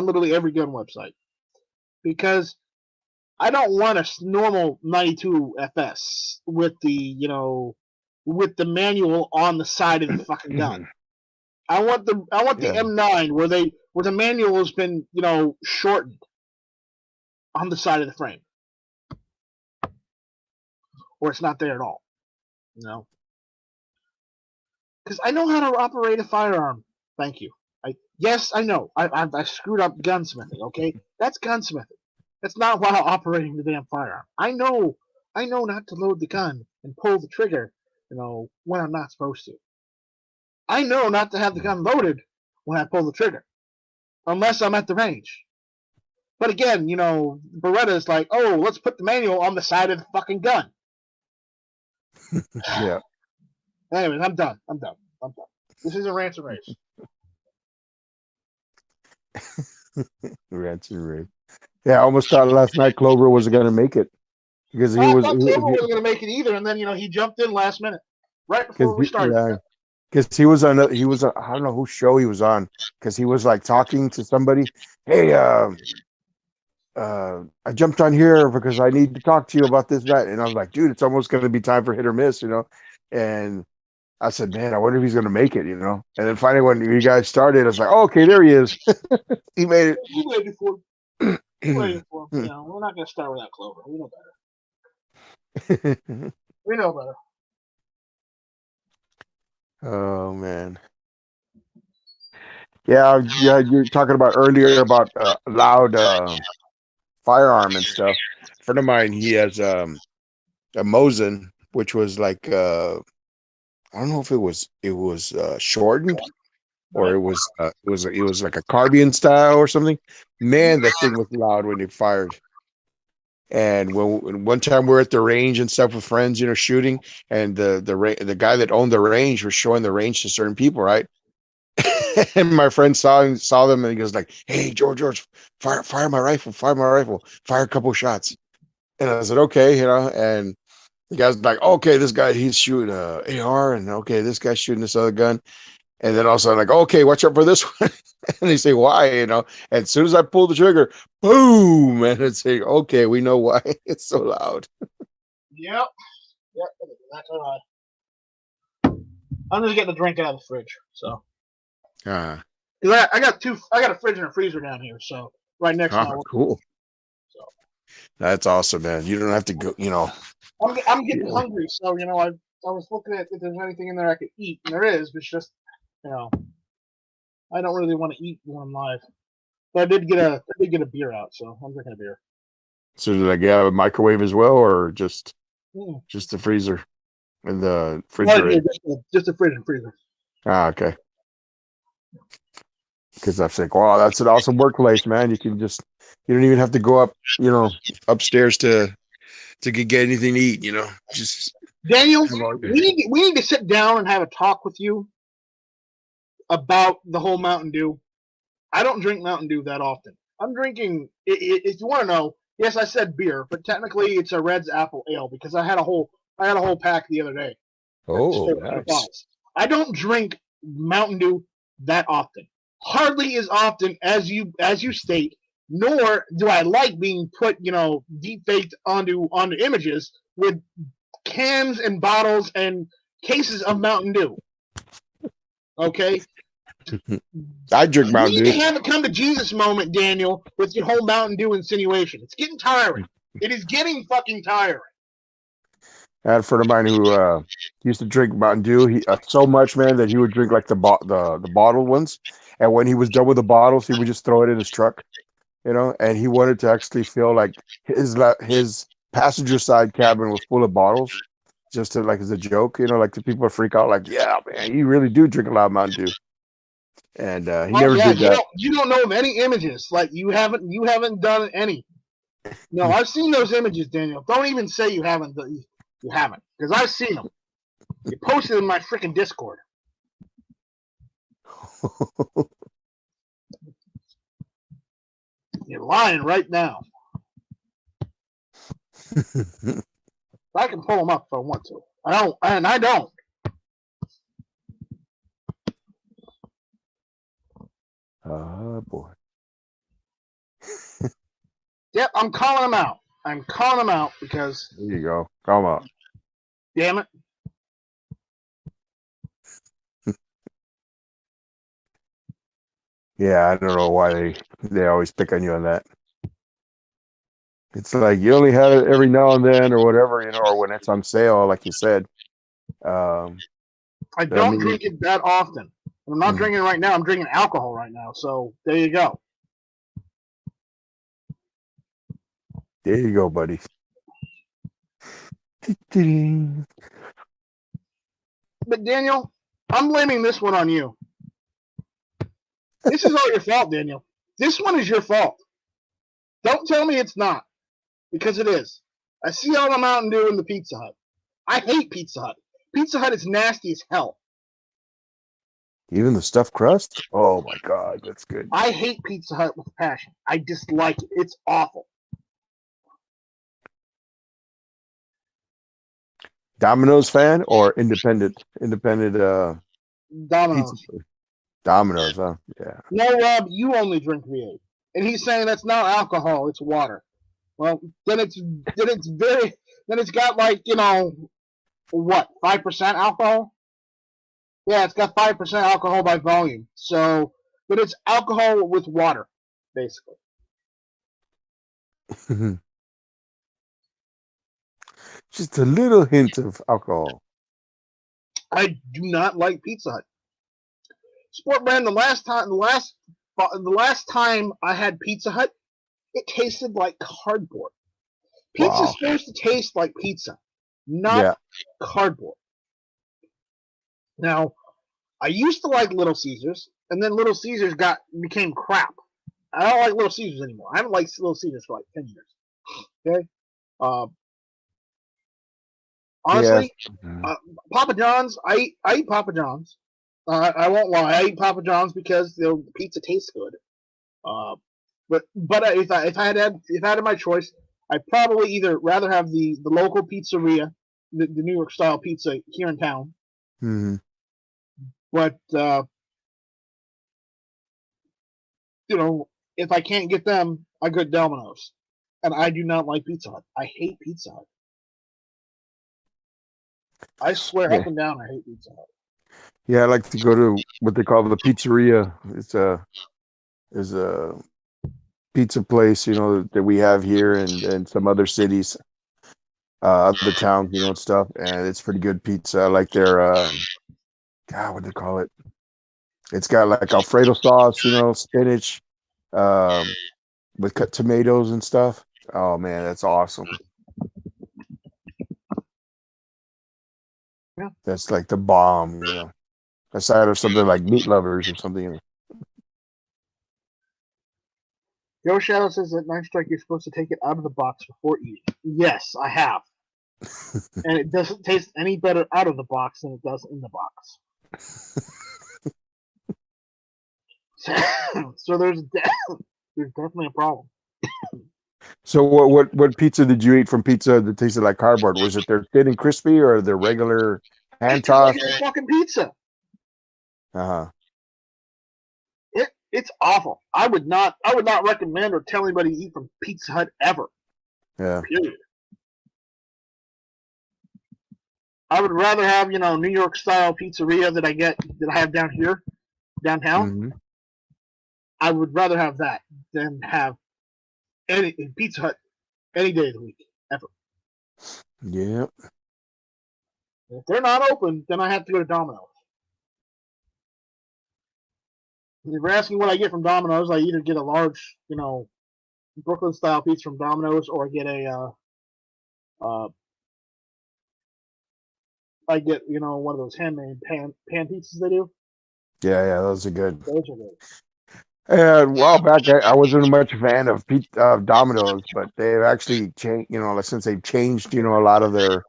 literally every gun website, because I don't want a normal 92 FS with the with the manual on the side of the fucking gun. I want the Yeah. M9 where the manual has been shortened on the side of the frame, or it's not there at all. Because I know how to operate a firearm. Thank you. Yes, I know. I screwed up gunsmithing. Okay, that's gunsmithing. That's not while operating the damn firearm. I know not to load the gun and pull the trigger, when I'm not supposed to. I know not to have the gun loaded when I pull the trigger, unless I'm at the range. But again, Beretta is like, oh, let's put the manual on the side of the fucking gun. Yeah. Anyways, I'm done. This is a rant and race. Rants and raves. Yeah, I almost thought last night Clover was going to make it because I thought Clover wasn't going to make it either, and then he jumped in last minute, right before we started. Yeah, because he was on I don't know whose show he was on, because he was like talking to somebody. Hey, I jumped on here because I need to talk to you about this, that, and I was like, dude, it's almost going to be time for hit or miss, and I said, man, I wonder if he's going to make it, And then finally, when you guys started, I was like, oh, okay, there he is. He made it. We waited for him. We're not going to start without Clover. We know better. We know better. Oh man. Yeah, you're talking about earlier about loud firearm and stuff. A friend of mine, he has a Mosin, which was like I don't know if it was shortened, or it was like a carbine style or something. Man, that thing was loud when it fired. And when one time we were at the range and stuff with friends, shooting, and the guy that owned the range was showing the range to certain people, right? And my friend saw them, and he goes like, "Hey, George, fire my rifle, fire a couple shots." And I said, "Okay," and the guy's like, "Okay, this guy, he's shooting a AR, and okay, this guy's shooting this other gun." And then also like, "Okay, watch out for this one." And they say, "Why?" And as soon as I pull the trigger, boom, and it's like, "Okay, we know why it's so loud." Yep. That's all right. I'm just getting a drink out of the fridge, so. Ah. I got a fridge and a freezer down here, so right next to my work. Cool. So That's awesome, man. You don't have to go, you know. I'm getting hungry, so you know I was looking at if there's anything in there I could eat, and there is, but it's just you know I don't really want to eat when I'm live. But I did get a beer out, so I'm drinking a beer. So did I get a microwave as well, or just Mm. the freezer and the Well, refrigerator? just a fridge and freezer. Okay. Because I think, wow, that's an awesome workplace, man. You don't even have to go up, you know, upstairs to get anything to eat. You know, just Daniel, we need to sit down and have a talk with you about the whole Mountain Dew. I don't drink Mountain Dew that often. I'm drinking. If you want to know, yes, I said beer, but technically it's a Red's Apple Ale because I had a whole pack the other day. Oh, nice. I don't drink Mountain Dew that often. Hardly as often as you state. Nor do I like being put, deep faked onto images with cans and bottles and cases of Mountain Dew. Okay. I drink Mountain We Dew. need to have a come to Jesus moment, Daniel, with your whole Mountain Dew insinuation. It's getting tiring. It is getting fucking tiring. I had a friend of mine who used to drink Mountain Dew. He so much, man, that he would drink like the bottled ones, and when he was done with the bottles, he would just throw it in his truck, you know. And he wanted to actually feel like his passenger side cabin was full of bottles, just to like as a joke, you know, like the people freak out, like, yeah, man, you really do drink a lot of Mountain Dew. And he never did that. You don't know of any images. Like you haven't done any. No, I've seen those images, Daniel. Don't even say you haven't. You haven't, because I've seen them. You posted in my freaking Discord. You're lying right now. I can pull them up if I want to. I don't. Oh boy. Yep, I'm calling them out. I'm calling them out because. There you go. Come on. Damn it. Yeah, I don't know why they always pick on you on that. It's like you only have it every now and then or whatever, you know, or when it's on sale, like you said. I don't drink it that often. I'm not drinking it right now. I'm drinking alcohol right now. So there you go. There you go, buddy. But Daniel, I'm blaming this one on you. This is all your fault, Daniel. This one is your fault. Don't tell me it's not, because it is. I see all the Mountain Dew in the Pizza Hut. I hate Pizza Hut. Pizza Hut is nasty as hell. Even the stuffed crust? Oh my God, that's good. I hate Pizza Hut with passion. I dislike it. It's awful. Domino's fan or independent Domino's. pizza? Domino's, huh? Yeah. No, Rob, you only drink V8. And he's saying that's not alcohol, it's water. Well, then it's got like, what, 5% alcohol? Yeah, it's got 5% alcohol by volume. So, but it's alcohol with water, basically. Just a little hint of alcohol. I do not like Pizza Hut. Sport Brand, the last time I had Pizza Hut, it tasted like cardboard. Pizza's supposed to taste like pizza, not cardboard. Now, I used to like Little Caesars, and then Little Caesars became crap. I don't like Little Caesars anymore. I haven't liked Little Caesars for like 10 years. Okay? Honestly, Papa John's, I eat Papa John's. I won't lie, I eat Papa John's because the pizza tastes good. But if I had my choice, I'd probably either rather have the local pizzeria, the New York style pizza here in town. Mm-hmm. But if I can't get them, I go to Domino's, and I do not like Pizza Hut. I hate Pizza Hut. I swear up and down, I hate Pizza Hut. Yeah, I like to go to what they call the pizzeria. It's a pizza place, that we have here and some other cities, other towns, and stuff. And it's pretty good pizza. I like their God, what do they call it? It's got like Alfredo sauce, spinach, um, with cut tomatoes and stuff. Oh man, that's awesome. Yeah. That's like the bomb, Aside of something like meat lovers or something. Joe Shadow says that Night Strike, you're supposed to take it out of the box before eating. Yes, I have. And it doesn't taste any better out of the box than it does in the box. So there's definitely a problem. So what pizza did you eat from Pizza that tasted like cardboard? Was it their thin and crispy or their regular hand It's like tossed? your fucking pizza. Uh-huh. It's awful. I would not recommend or tell anybody to eat from Pizza Hut ever. Yeah. Period. I would rather have, New York style pizzeria that I have downtown. Mm-hmm. I would rather have that than have any Pizza Hut any day of the week ever. Yeah. If they're not open, then I have to go to Domino's. If you're asking what I get from Domino's, I either get a large, Brooklyn style pizza from Domino's, or I get one of those handmade pan pizzas they do. Yeah, those are good. Those are good. And a while back, I wasn't much a fan of Domino's, but they've actually changed, since they've changed, a lot of their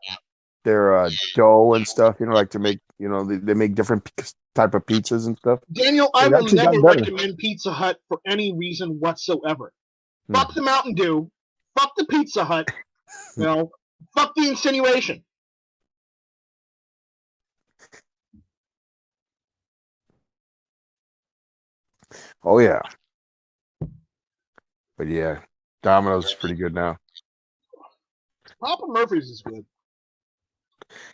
dough and stuff, like to make, they make different type of pizzas and stuff. Daniel, I They've will actually never gotten better. recommend Pizza Hut for any reason whatsoever. Fuck the Mountain Dew. Fuck the Pizza Hut. Fuck the insinuation. Oh yeah. But yeah, Domino's is pretty good now. Papa Murphy's is good.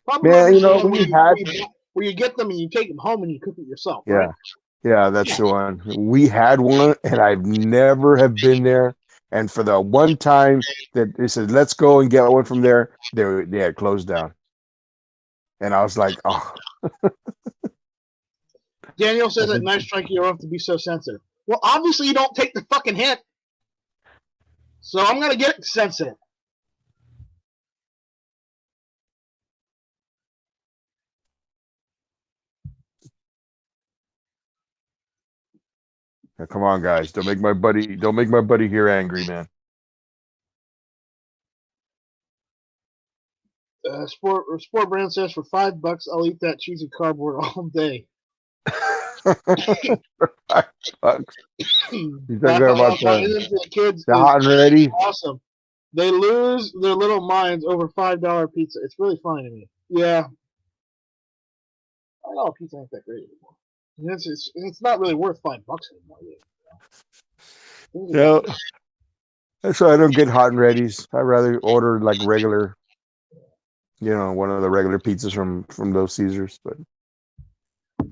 Papa Man, Murphy's where you get them and you take them home and you cook it yourself. Yeah. Right? Yeah, that's the one. We had one, and I've never have been there. And for the one time that they said, "Let's go and get one from there," they had closed down, and I was like, "Oh." Daniel says that Night Strike, you don't have to be so sensitive. Well, obviously you don't take the fucking hint, so I'm gonna get sensitive. Now, come on, guys! Don't make my buddy here angry, man. Sport Brand says for $5, I'll eat that cheesy cardboard all day. $5. You talking about the kids the hot and ready? Awesome. They lose their little minds over $5 pizza. It's really funny to me. Yeah. I know pizza ain't that great anymore. It's not really worth $5 anymore. No, that's why I don't get hot and readies. I rather order like regular, one of the regular pizzas from those Caesars. But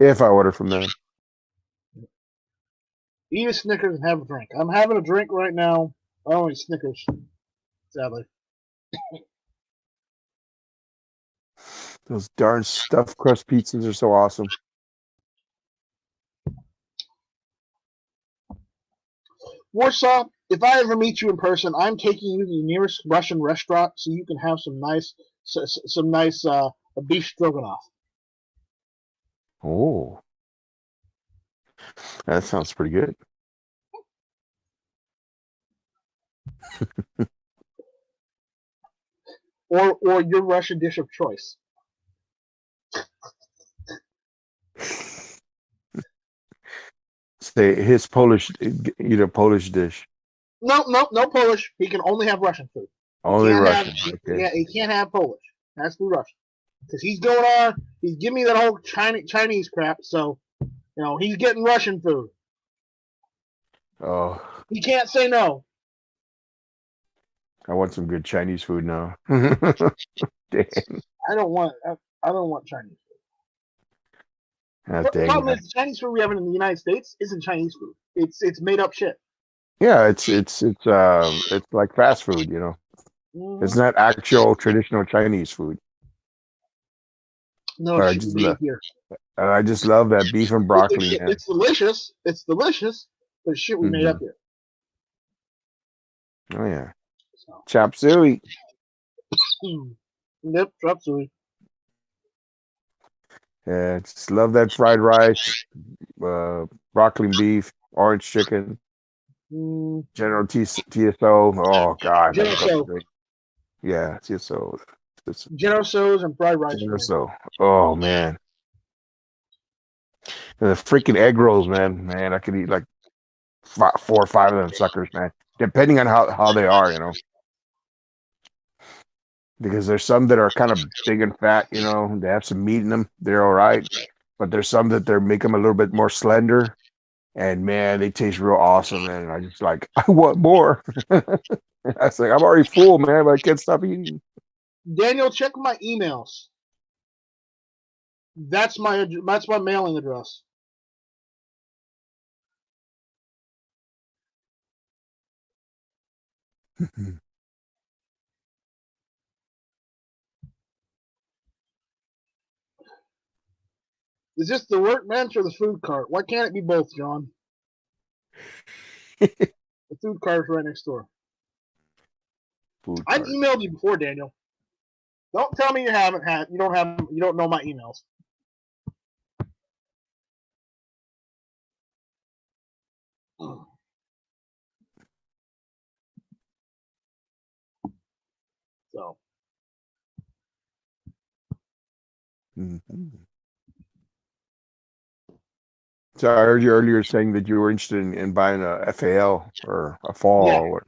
if I order from them, eat a Snickers and have a drink. I'm having a drink right now. I don't eat Snickers, sadly. those darn stuffed crust pizzas are so awesome. Warsaw, if I ever meet you in person, I'm taking you to the nearest Russian restaurant so you can have some nice beef stroganoff. Oh, that sounds pretty good. Or your Russian dish of choice. Say his eat a Polish dish. No Polish. He can only have Russian food. Only Russian. Okay. Yeah, he can't have Polish. It has to be Russian. Because he's giving me that whole Chinese crap, so, he's getting Russian food. Oh. He can't say no. I want some good Chinese food now. Dang. I don't want Chinese food. Ah, The dang problem it. is the Chinese food we have in the United States isn't Chinese food. It's made up shit. Yeah, it's like fast food, you know. Hmm. It's not actual traditional Chinese food. No, But shit we made here. I just love that beef and broccoli, man. It's delicious. It's delicious, but shit we made up Hmm. here. Oh yeah, So, chop suey. yep, chop suey. Yeah, just love that fried rice, uh, broccoli and beef, orange chicken, Mm, General TSO. Oh God, that stuff's Genoso. great. Yeah, TSO. It's Genosos and fried rice for me. TSO. Oh man, and the freaking egg rolls, man. Man, I could eat like 4 or 5 of them suckers, man. Depending on how they are, you know. Because there's some that are kind of big and fat, you know. They have some meat in them. They're all right. But there's some that they're make them a little bit more slender. And man, they taste real awesome, man. And I just like, I want more. I was like, I'm already full, man, but I can't stop eating. Daniel, check my emails. That's my mailing address. Is this the workbench or the food cart? Why can't it be both, John? The food cart is right next door. Food I've cart. emailed you before, Daniel. Don't tell me you don't know my emails. So Mhm. So I heard you earlier saying that you were interested in buying a FAL or a yeah, fall. Or,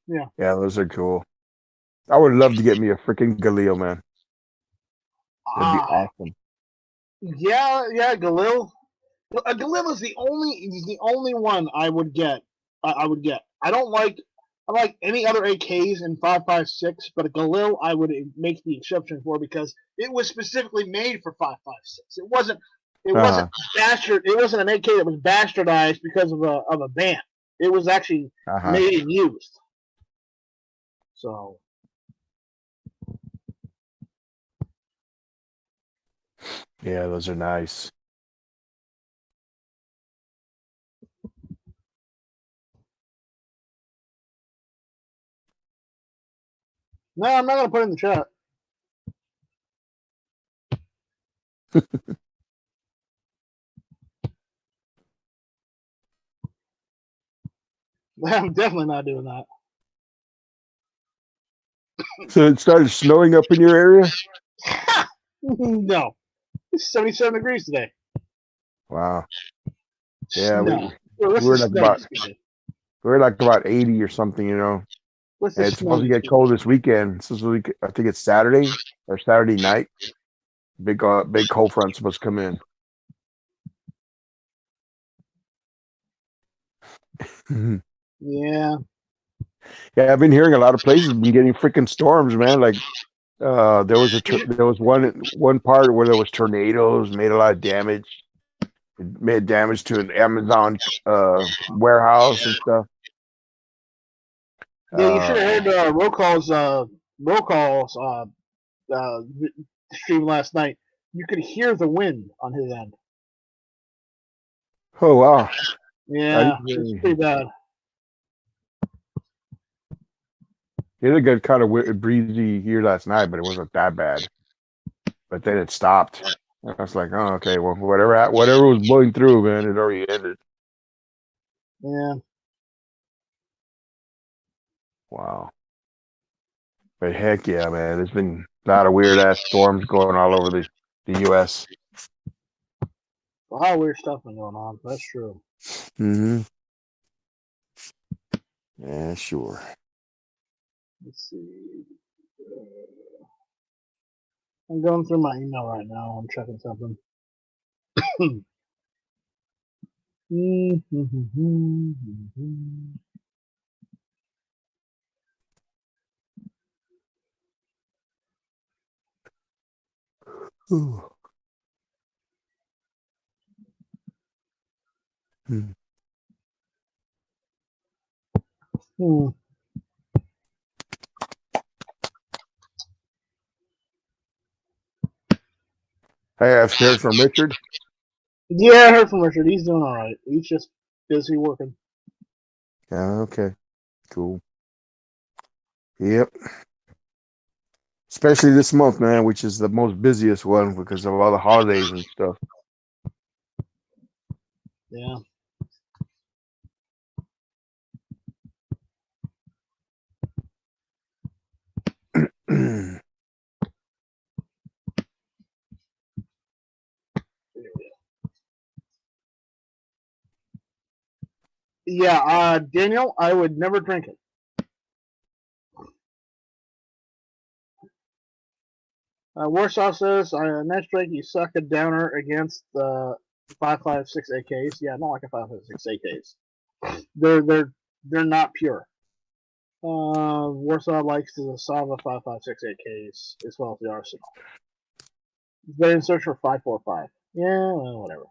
yeah. yeah, those are cool. I would love to get me a freaking Galil, man. That'd be Uh, awesome. yeah, Galil. Galil is the only one I would get. I would get. I like any other AKs in 5.56, but a Galil I would make the exception for because it was specifically made for 5.56. It wasn't Uh-huh. bastard. It wasn't an AK that was bastardized because of a ban. It was actually Uh-huh. made and used. So Yeah, those are nice. no, I'm not gonna put it in the chat. I'm definitely not doing that. So it started snowing up in your area? No, it's 77 degrees today. Wow. Yeah, we No. Well, what's the we're like snow about today? we're like about 80 or something, you know. What's the And it's snow supposed to this get week? cold this weekend. It's supposed to be, I think it's Saturday or Saturday night. Big cold front supposed to come in. Mhm. Yeah. Yeah, I've been hearing a lot of places been getting freaking storms, man. Like there was one part where there was tornadoes, made a lot of damage. It made damage to an Amazon warehouse and stuff. Yeah, you should Uh, have heard roll calls uh, stream last night. You could hear the wind on his end. oh wow. I Yeah, didn't hear it's anything. pretty bad. It got kind of breezy here last night, but it wasn't that bad. But then it stopped. I was like, oh, okay, well, whatever was blowing through, man, it already ended. Yeah. Wow. But heck yeah, man, there's been a lot of weird ass storms going all over the U.S. A lot of weird stuff been going on. That's true. Mm-hmm. Yeah, sure. Let's see. I'm going through my email right now. I'm checking something. Ooh. Hmm. Hmm. Hey, I've heard from Richard. Yeah, I heard from Richard. He's doing all right. He's just busy working. Yeah, okay. Cool. Yep. Especially this month, man, which is the most busiest one because of all the holidays and stuff. Yeah. Yeah, Daniel, I would never drink it. Warsaw says, "Nice strike. You suck a downer against the 5.56 AKs." Yeah, I don't like a 5.56 AKs. They're not pure. Warsaw likes the Sava 5.56 AKs as well as the Arsenal. They're in search for 5.45. Yeah, well, whatever.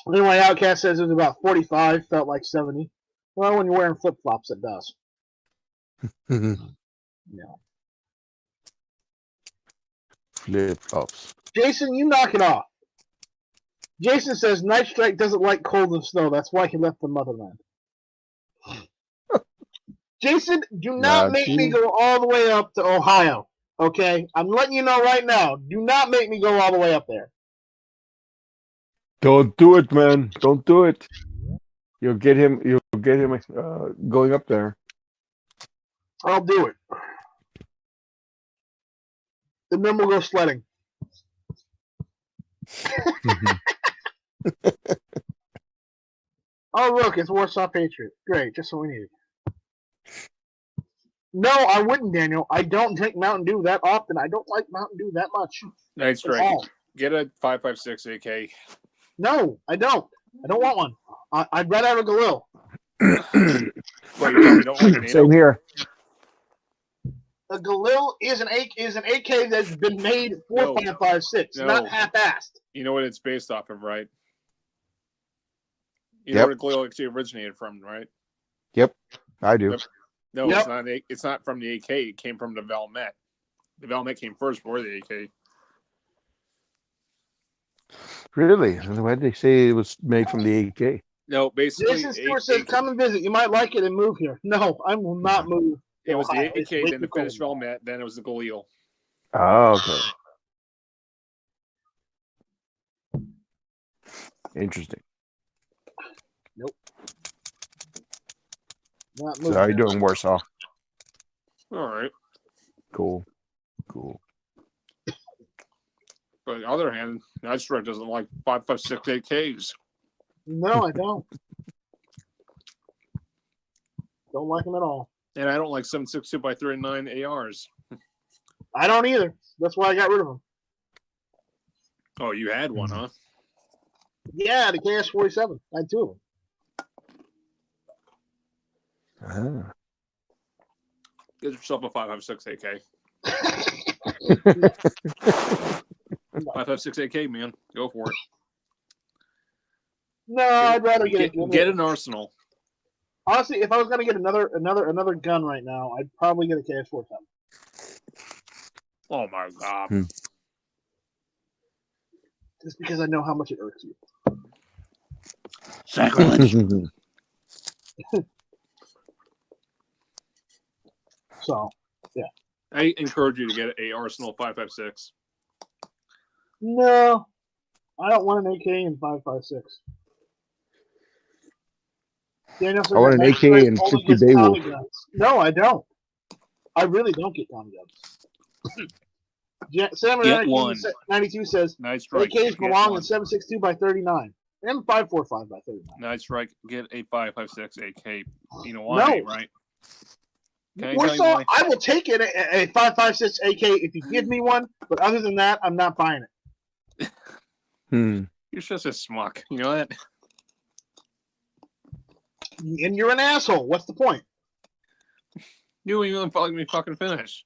Anyway, Outcast says it was about 45, felt like 70. Well, when you're wearing flip flops, it does. Yeah. Flip flops. Jason, you knock it off. Jason says Night Strike doesn't like cold and snow. That's why he left the motherland. Jason, do not make me go all the way up to Ohio. Okay? I'm letting you know right now. Do not make me go all the way up there. Don't do it, man. Don't do it. You'll get him going up there. I'll do it. And then we'll go sledding. Oh, look, it's Warsaw Patriot. Great, just what we needed. No, I wouldn't, Daniel. I don't drink Mountain Dew that often. I don't like Mountain Dew that much. Night Strike. Get a 5.56 AK. No, I don't. I don't want one. I'd rather have a Galil. Well, you probably don't like NATO. Same here. A Galil is an AK that's been made for 5.56, not half-assed. You know what it's based off of, right? You know where the Galil actually originated from, right? Yep, I do. Yep. No, it's not. It's not from the AK. It came from the Valmet. The Valmet came first before the AK. Really? Why did they say it was made from the AK? No, basically. Jason Stewart says, "Come and visit. You might like it and move here." No, I will not move. It was the AK, then the finished Valmet, then it was the Galil. Oh, okay. Interesting. Nope. Not So how you doing, Warsaw? All right. Cool. Cool. But on the other hand, Night Strike doesn't like 5.56 AKs. No, I don't. Don't like them at all. And I don't like 7.62x39 ARs. I don't either. That's why I got rid of them. Oh, you had one, huh? Yeah, the KS-47. I had two of them. Get yourself a 5.56 AK. 5.56 AK, man. Go for it. No, I'd rather get an Arsenal. Honestly, if I was gonna get another gun right now, I'd probably get a KS-47. Oh my god! Just because I know how much it irks you. Sacrilege. So, yeah. I encourage you to get a Arsenal 5.56. No, I don't want an AK in 5.56. Daniel says I want an AK and 50 Beowulf. No, I don't. I really don't get Tommy guns. Salmon 92 says AKs belong in 7.62x39 and 5.45x39. Night Strike, get a 5.56 AK. You know why, right? Can I tell you why? I will take it a 5.56 AK if you give me one, but other than that, I'm not buying it. You're just a smuck. You know that? And you're an asshole. What's the point? You ain't even let me fucking finish.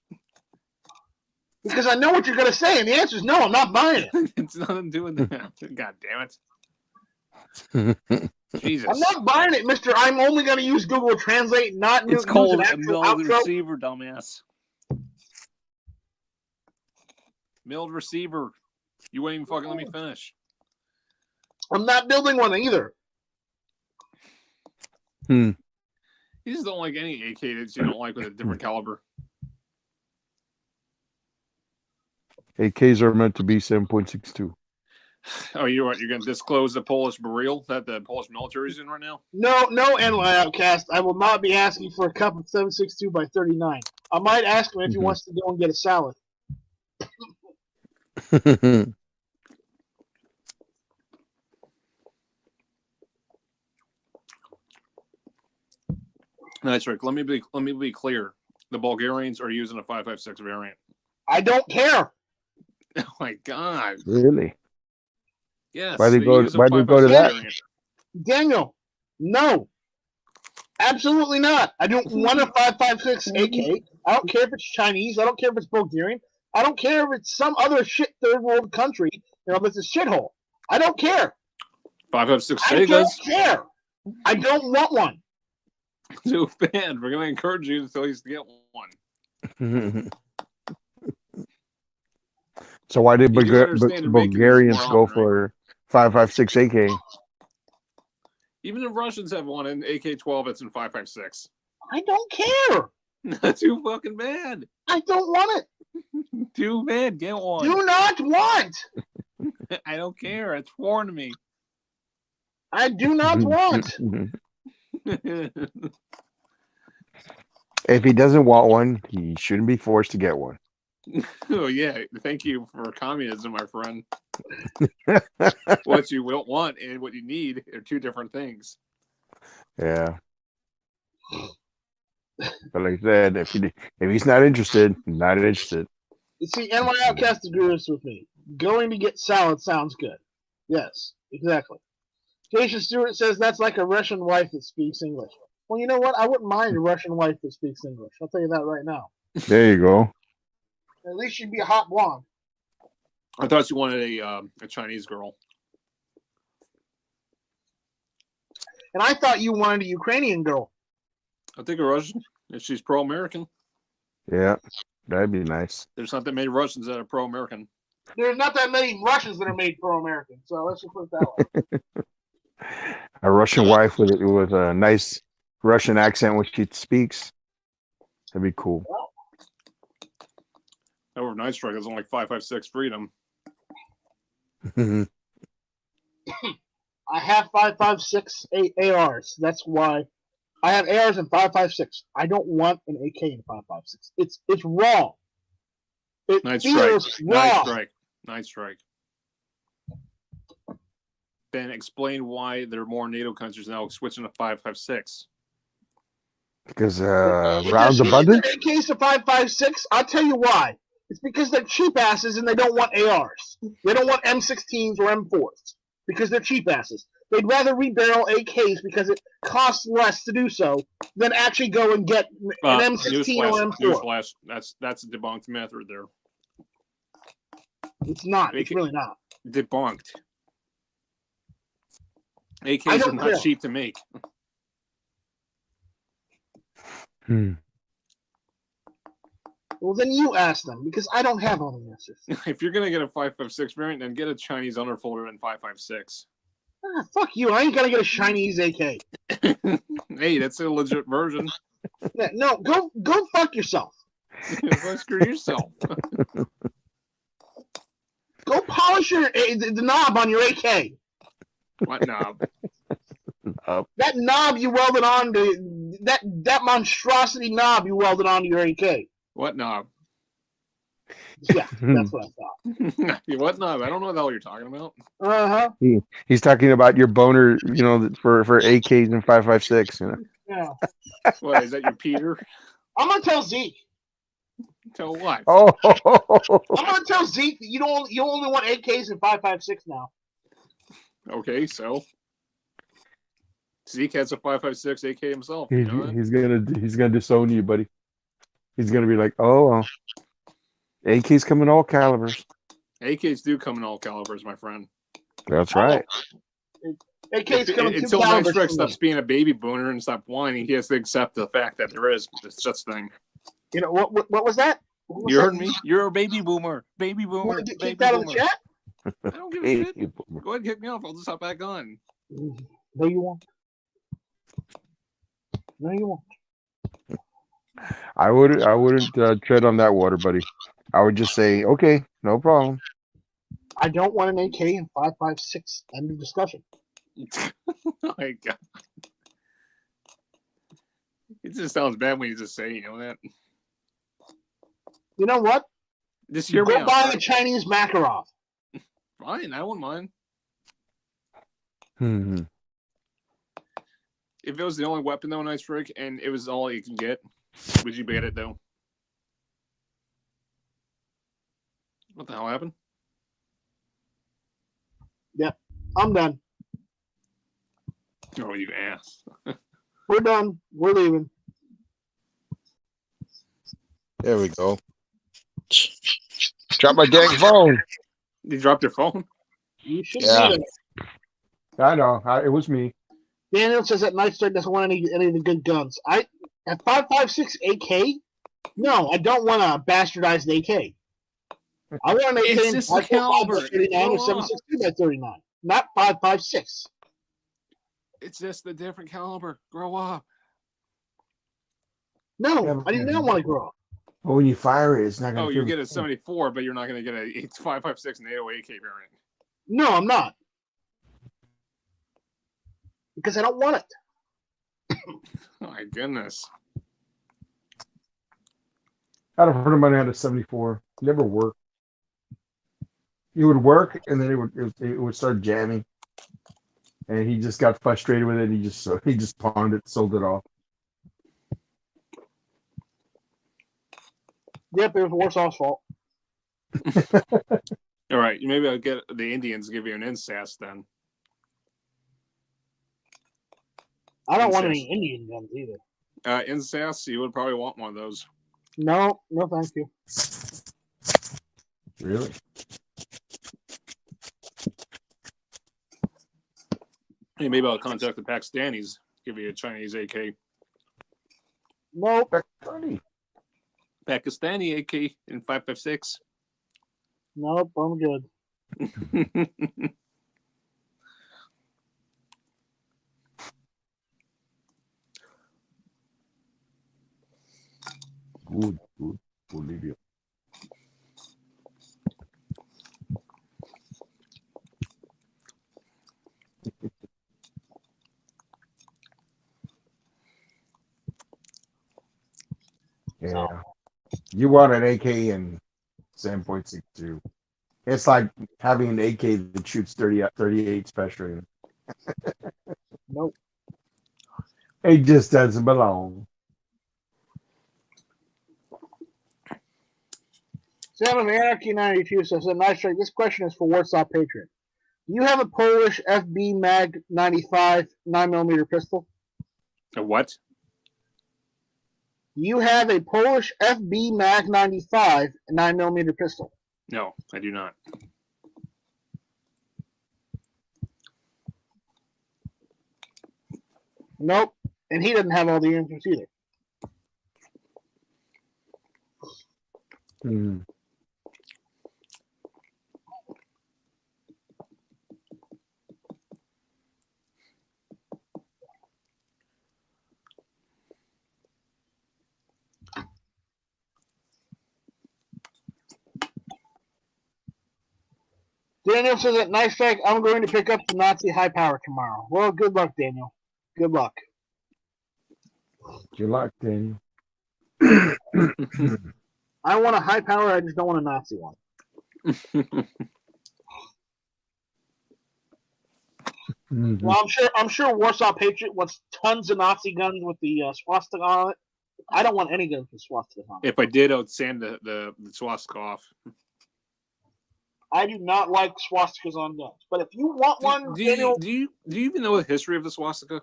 Because I know what you're going to say, and the answer is no, I'm not buying it. It's nothing doing that. God damn it. Jesus. I'm not buying it, Mister. I'm only going to use Google Translate, not It's use called an a actual milled outro. receiver, dumbass. Milled receiver. You wouldn't even fucking let me finish. I'm not building one either. Hmm. You just don't like any AK that you don't like with a different caliber. AKs are meant to be 7.62. Oh, you what? You're going to disclose the Polish burial that the Polish military is in right now? No, NY Outcast. I will not be asking for a cup of 7.62 by 39. I might ask him if he wants to go and get a salad. That's right. Let me be clear. The Bulgarians are using a 5.56 variant. I don't care. Oh my god. Really? Yes. Why they go? use a Why do they go to 5.56 that? variant. Daniel, no. Absolutely not. I don't want a 5.56 AK. I don't care if it's Chinese. I don't care if it's Bulgarian. I don't care if it's some other shit third world country. If it's a shithole. I don't care. 5.56 I don't Segas. care. I don't want one. Too bad. We're going to encourage you to at least get one. So why did You do understand they're making these Bulgarians more go often, for 5.56 AK? Even the Russians have one in AK-12 that's in 5.56. I don't care. Not too fucking bad. I don't want it. Too bad. Get one. Do not want. I don't care. It's foreign to me. I do not want. If he doesn't want one, he shouldn't be forced to get one. Oh yeah, thank you for communism, my friend. What you will want and what you need are two different things. Yeah. But like I said, if he's not interested, not interested. You see, NY Outcast agrees with me. Going to get salad sounds good. Yes, exactly. Jason Stewart says that's like a Russian wife that speaks English. Well, you know what? I wouldn't mind a Russian wife that speaks English. I'll tell you that right now. There you go. At least she'd be a hot blonde. I thought you wanted a Chinese girl. And I thought you wanted a Ukrainian girl. I think a Russian, if she's pro-American. Yeah, that'd be nice. There's not that many Russians that are pro-American. There's not that many Russians that are made pro-American, so let's just put it that way. A Russian wife with a nice Russian accent when she speaks. That'd be cool. Over Night Strike is only 5.56 freedom. I have 5.56 ARs. That's why I have ARs in 5.56. I don't want an AK in 5.56. It's wrong. It Night feels Strike. wrong. Night Strike. Night Strike. Then explain why there are more NATO countries now switching to 5.56. Because If rounds they're abundant. switching AKs to 5.56, I'll tell you why. It's because they're cheap asses and they don't want ARs. They don't want M16s or M4s because they're cheap asses. They'd rather rebarrel AKs because it costs less to do so than actually go and get an M16 or M4. Newsflash. That's a debunked myth right there. It's not. It's really not. Debunked. AKs are not cheap to make. Well, then you ask them because I don't have all the answers. If you're gonna get a 5.56 variant, then get a Chinese underfolder in 5.56. Fuck you! I ain't gonna get a Chinese AK. Hey, that's a legit version. Yeah, no, go fuck yourself. Go screw yourself. Go polish the knob on your AK. What knob? That knob you welded onto that monstrosity knob you welded onto your AK. What knob? Yeah, that's what I thought. What knob? I don't know what the hell you're talking about. Uh-huh. He's talking about your boner, for AKs and 5.56. Yeah. What is that? Your Peter? I'm gonna tell Zeke. Tell what? Oh, I'm gonna tell Zeke that you only want AKs and 5.56 now. Okay, so Zeke has a 5.56 AK himself. You know that? he's gonna disown you, buddy. He's gonna be like, oh, well, AKs come in all calibers. AKs do come in all calibers, my friend. That's right. AK's coming two Until calibers Nice Rick from stops me. being a baby booner and stop whining, he has to accept the fact that there is such thing. You know what was that? What was You that? heard me? You're a baby boomer. Baby You boomer. want to get Baby kicked out of boomer. the chat? I don't give a shit. Go ahead and kick me off. I'll just hop back on. No, you won't. No, you won't. I wouldn't tread on that water, buddy. I would just say, okay, no problem. I don't want an AK in 5.56. End of discussion. Oh my god. It just sounds bad when you just say, you know that. You know what? Just hear me Go out. buy the Chinese Makarov. Fine, I wouldn't mind. Hmm. If it was the only weapon though, Nice Rick, and it was all you can get, would you get it though? What the hell happened? Yep, I'm done. Oh, you ass. We're done. We're leaving. There we go. Drop my dang phone. You dropped your phone? You should Yeah. leave it. I know. It was me. Daniel says that Night Strike doesn't want any of the good guns. At 5.56 AK? No, I don't want a bastardized AK. I want an AK It's in just the caliber. 5.39 or 7.62 by 39, not 5.56. It's just a different caliber. Grow up. No, Yeah, I did not want to grow up. But when you fire it, it's not going Oh, to. you get a 74, but you're not going to get a 5.56 NATO AK variant. No, I'm not. Because I don't want it. Oh my goodness. I had a friend of mine had a 74. Never worked. It would work, and then it would start jamming, and he just got frustrated with it. He just pawned it, sold it off. Yep, it was Warsaw's fault. All right, maybe I'll get the Indians to give you an incest then. I don't want Incest. any Indian guns either. Incest, you would probably want one of those. No, no, thank you. Really? Hey, maybe I'll contact the Pakistanis, give you a Chinese AK. Nope. Funny. Pakistani AK in 5.56. Nope, I'm good. Good. Bolivia. Yeah. You want an AK in 7.62. It's like having an AK that shoots 38 special. Nope. It just doesn't belong. Sam of Anarchy 92 says, Nice Strike, this question is for Warsaw Patriot. Do you have a Polish FB Mag 95 9mm pistol? A what? Do you have a Polish FB Mag 95 9mm pistol? No, I do not. Nope. And he doesn't have all the answers either. Hmm. Daniel says at Nice Strike, I'm going to pick up the Nazi high power tomorrow. Well, good luck, Daniel. Good luck. Good luck, Daniel. I want a high power, I just don't want a Nazi one. Mm-hmm. Well, I'm sure Warsaw Patriot wants tons of Nazi guns with the swastika on it. I don't want any guns with swastika on it. If I did, I would sand the swastika off. I do not like swastikas on guns. But if you want one, Daniel, Do you even know the history of the swastika?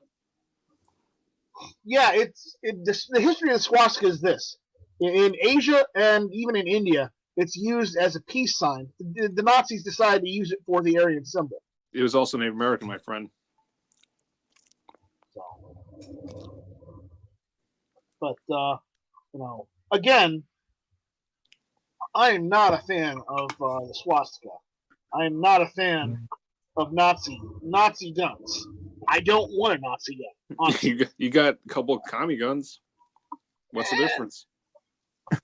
yeah, the history of the swastika is this. In Asia and even in India, it's used as a peace sign. The Nazis decided to use it for the Aryan symbol. It was also Native American, my friend. But again, I am not a fan of the swastika. I am not a fan of Nazi guns. I don't want a Nazi gun. Honestly. You got a couple of commie guns. What's the difference?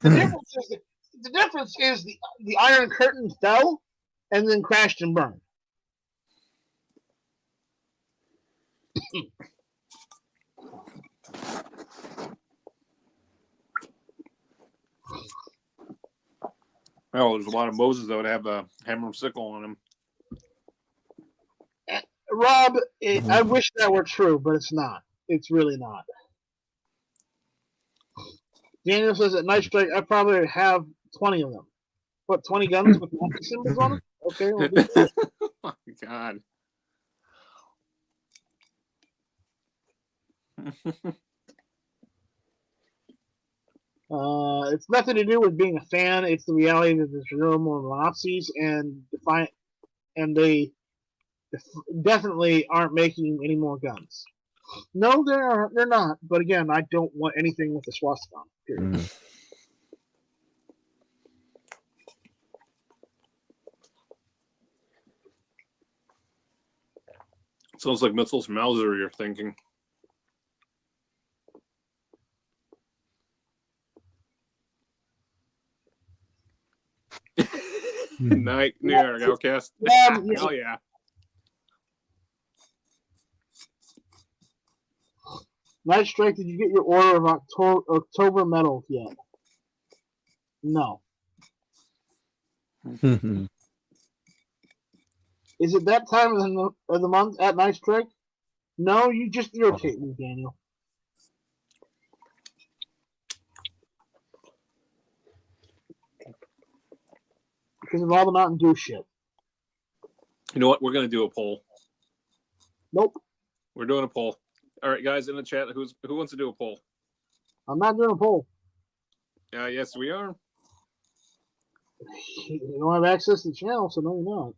The difference is the Iron Curtain fell and then crashed and burned. Oh, there's a lot of Moses though to have a hammer and sickle on him. Rob, I wish that were true, but it's not. It's really not. Daniel says at Night Strike, I probably have 20 of them. What, 20 guns with Nazi symbols on them? Okay, we'll do that. Oh, God. It's nothing to do with being a fan. It's the reality that there's no more Nazis, and they definitely aren't making any more guns. No, they're not. But again, I don't want anything with the swastika on it, period. Sounds like missiles Mauser you're thinking. Night New York Outcast. Hell yeah. Night Strike, did you get your order of October medals yet? No. Is it that time of the month at Night Strike? No, you just irritate me, Daniel. Because of all the Mountain Dew shit. You know what? We're going to do a poll. Nope. We're doing a poll. All right, guys, in the chat, who wants to do a poll? I'm not doing a poll. Yes, we are. You don't have access to the channel, so no, you're not.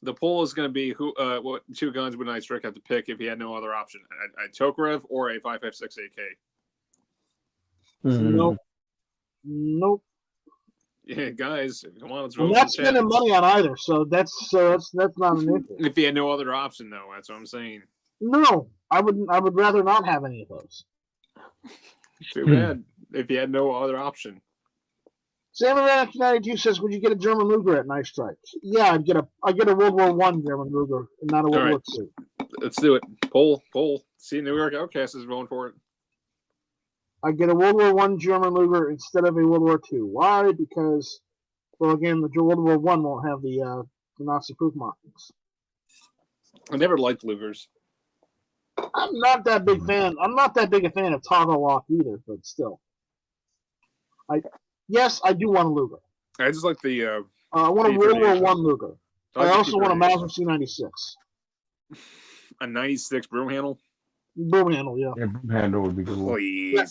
The poll is going to be what 2 guns would Night Strike have to pick if he had no other option? A Tokarev or a 5.56 AK? Nope. Nope. Yeah, guys, come on, let's I'm not spending money on either, so that's not an issue. If he had no other option, though, that's what I'm saying. No, I would rather not have any of those. Too bad. If he had no other option. Salmon 92 says, "Would you get a German Luger at Night Strike?" Yeah, I'd get a World War I German Luger, and not a World War II. Let's do it. Poll. See, New York Outcast is going for it. I'd get a World War I German Luger instead of a World War II. Why? Because, well, again, the World War I won't have the Nazi proof markings. I never liked Lugers. I'm not that big fan. I'm not that big a fan of toggle lock either, but still. Yes, I do want a Luger. I just like the. I want a World War I Luger. I also want a Mauser C96. A 96 broom handle. Broom handle, yeah. Yeah, broom handle would be cool. Please. Yeah.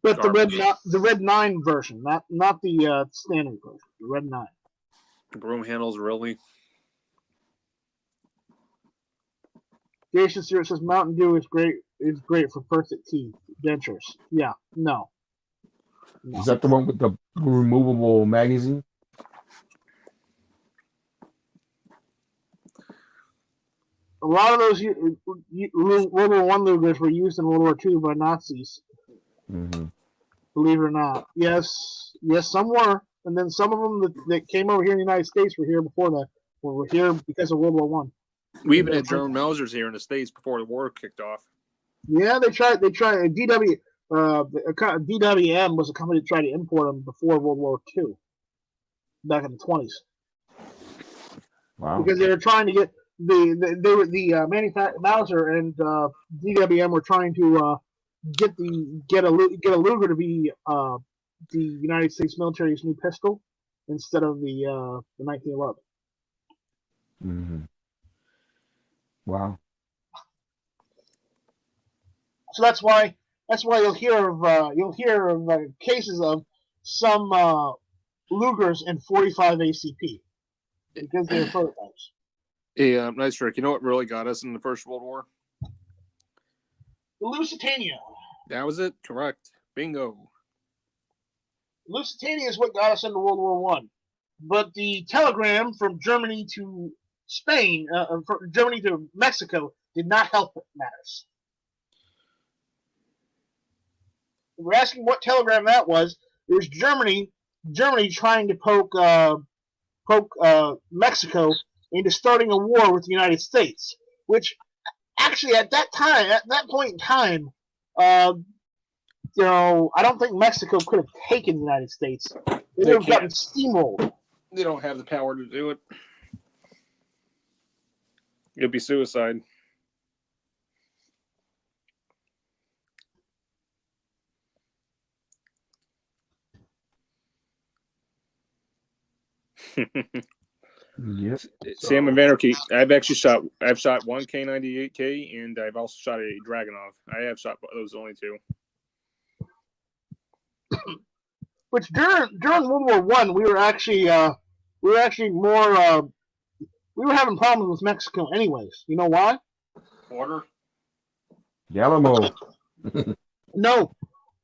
But the red 9 version, not the standard version. The red 9. Broom handles, really. Jason Stewart says Mountain Dew is great for perfect teeth dentures. Yeah, no. Is that the one with the removable magazine? A lot of those World War I Lugers were used in World War II by Nazis. Mm-hmm. Believe it or not. Yes, some were. And then some of them that came over here in the United States were here before that. Were here because of World War I. We even had German Mausers here in the States before the war kicked off. Yeah, they tried. DWM was a company that tried to import them before World War II, back in the 20s. Wow. Because they were trying to get Mauser and DWM were trying to get a Luger to be the United States military's new pistol instead of the 1911. Mm-hmm. Wow. So that's why you'll hear of cases of some Lugers in 45 ACP because they're prototypes. Hey, Night Strike, you know what really got us in the First World War? the Lusitania. That was it. Correct. Bingo. Lusitania is what got us into World War One. But the telegram from Germany to Spain, from Germany to Mexico, did not help matters. We're asking what telegram that was. It was Germany trying to poke Mexico into starting a war with the United States, which actually at that point in time, I don't think Mexico could have taken the United States. They would have gotten steamrolled. They don't have the power to do it. It'd be suicide. Yep. Sam and Vanarchy, I've shot one K98K and I've also shot a Dragunov. I have shot those only two. Which during World War One, we were actually more we were having problems with Mexico anyways. You know why? Border. Yalamo. No.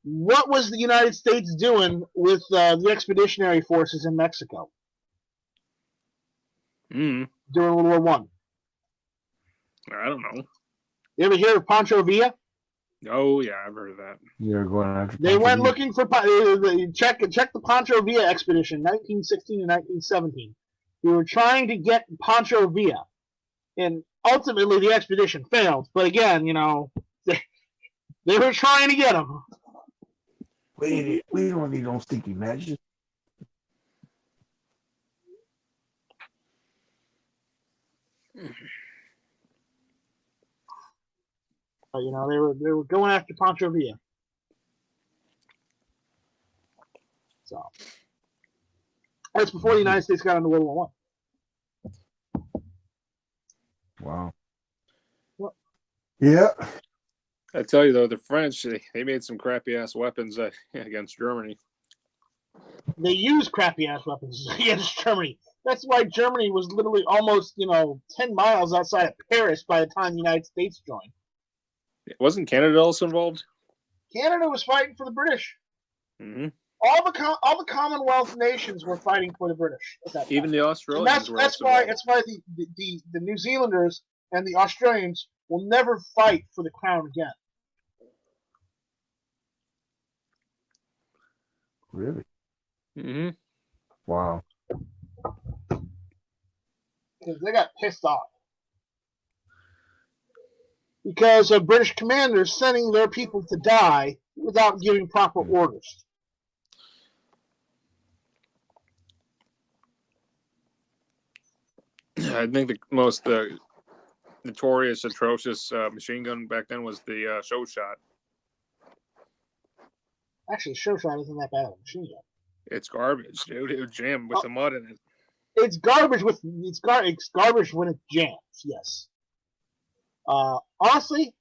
What was the United States doing with the expeditionary forces in Mexico during World War One? I don't know. You ever hear of Pancho Villa? Oh yeah, I've heard of that. You're going after. They went looking for check the Pancho Villa expedition, 1916 and 1917. We were trying to get Pancho Villa, and ultimately the expedition failed. But again, they were trying to get him. We don't need no sticky matches. But, they were going after Pancho Villa. So that's before the United States got into World War One. Wow. What? Yeah. I tell you though, the French they made some crappy ass weapons against Germany. They used crappy ass weapons against Germany. That's why Germany was literally almost 10 miles outside of Paris by the time the United States joined. Wasn't Canada also involved? Canada was fighting for the British. Mm-hmm. All the Commonwealth nations were fighting for the British at that time. Even the Australians were. That's why the New Zealanders and the Australians will never fight for the crown again. Really? Mm-hmm. Wow. Because they got pissed off. Because of British commanders sending their people to die without giving proper orders. I think the most notorious, atrocious machine gun back then was the show shot. Actually, show shot isn't that bad of a machine gun. It's garbage, dude. It would jam with the mud in it. It's garbage it's garbage when it jams. Yes. Honestly,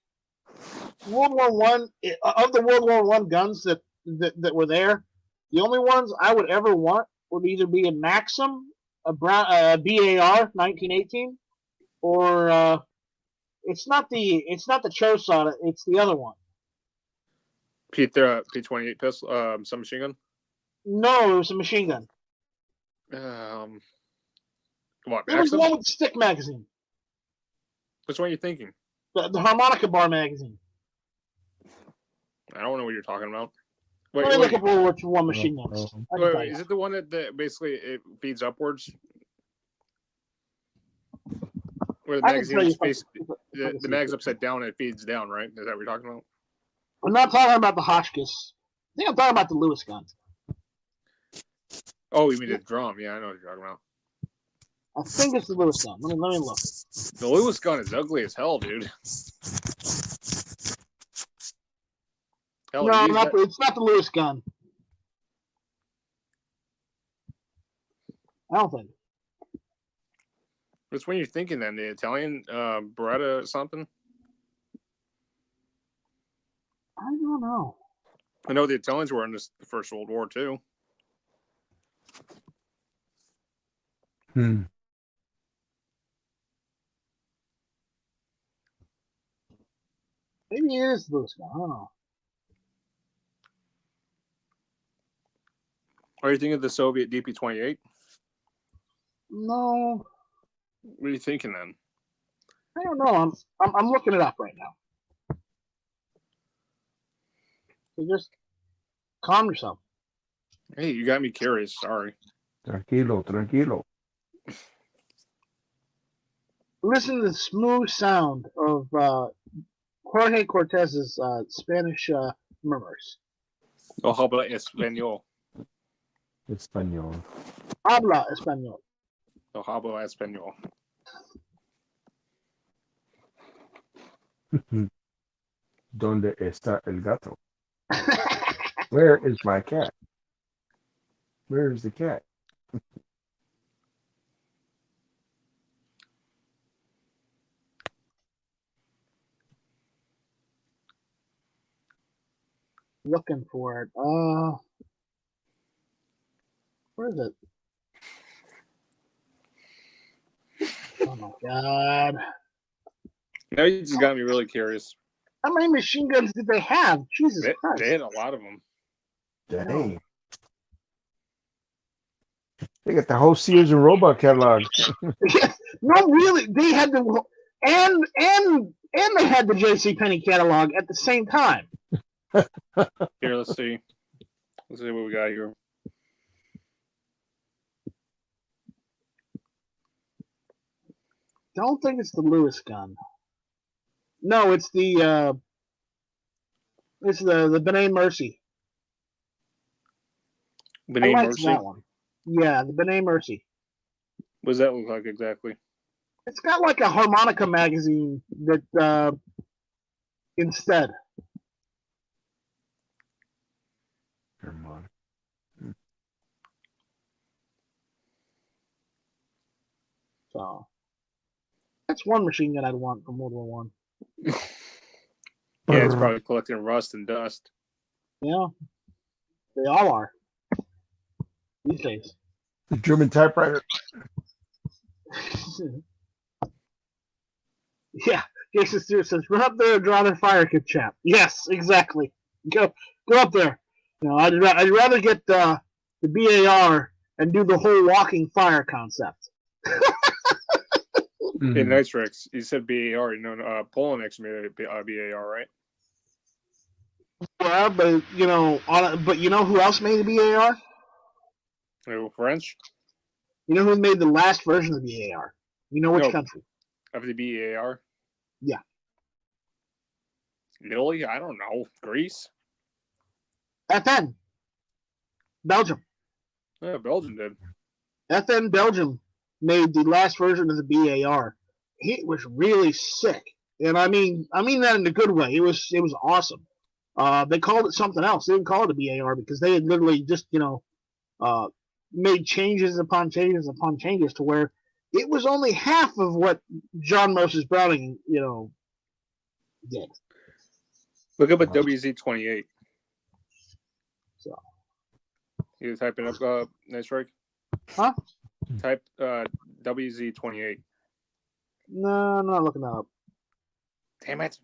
World War One of the World War One guns that were there, the only ones I would ever want would either be a Maxim, a BAR 1918, or it's not the Chosada, it's the other one. P28 pistol, submachine gun. No, it was a machine gun. What? It was the one with the stick magazine. Which one are you thinking? The harmonica bar magazine. I don't know what you're talking about. Let me look up World War I machine guns. Wait, is it the one that basically it feeds upwards? Where the magazine is the mag's upside down and it feeds down, right? Is that what you're talking about? I'm not talking about the Hotchkiss. I think I'm talking about the Lewis gun. Oh, you mean the drum? Yeah, I know what you're talking about. I think it's the Lewis gun. Let me look. The Lewis gun is ugly as hell, dude. Hell, No, it's not the Lewis gun. I don't think. Which one are you thinking then? The Italian Beretta or something? I don't know. I know the Italians were in the First World War too. Maybe it is the Lewis gun. I don't know. Are you thinking of the Soviet DP-28? No, What are you thinking then? I don't know. I'm looking it up right now. So just calm yourself. Hey, you got me curious. Sorry. Tranquilo, tranquilo. Listen to the smooth sound of Jorge Cortez's Spanish murmurs. Oh, how about Espanol? Español. Habla español. Oh, how about Espanol? ¿Dónde está el gato? Where is my cat? Where is the cat? Looking for it. Where is it? Oh my god. Now you just got me really curious. How many machine guns did they have? Jesus Christ. They had a lot of them. Dang. No. They got the whole Sears and Roebuck catalog. No, really. They had the and they had the JCPenney catalog at the same time. Here, let's see. Let's see what we got here. Don't think it's the Lewis gun. No, it's the Benet Mercy. Benet I liked Mercy. that one. Yeah, the Benet Mercy. What does that look like exactly? It's got like a harmonica magazine that instead. So that's one machine gun I'd want from World War One. Yeah, it's probably collecting rust and dust. Yeah, they all are these days. The German typewriter. Yeah, Jason Stewart says, "Run up there and draw their fire kit, chap." Yes, exactly. Go up there. You know, I'd rather get the BAR and do the whole walking fire concept. Hey, Nitrix, you said BAR. You know, Polonex made a BAR, right? Yeah, but you know who else made the BAR? Oh, French? You know who made the last version of the BAR? You know which No. country? Of the BAR? Yeah. Italy? I don't know. Greece? FN. Belgium. Yeah, Belgium did. FN Belgium made the last version of the BAR. It was really sick, and I mean that in a good way. It was awesome. They called it something else. They didn't call it a BAR because they had literally just made changes upon changes upon changes to where it was only half of what John Moses Browning did. Look up a WZ-28. So You typing up Nice Strike? Huh? Type WZ-28. No, I'm not looking that up. Damn it.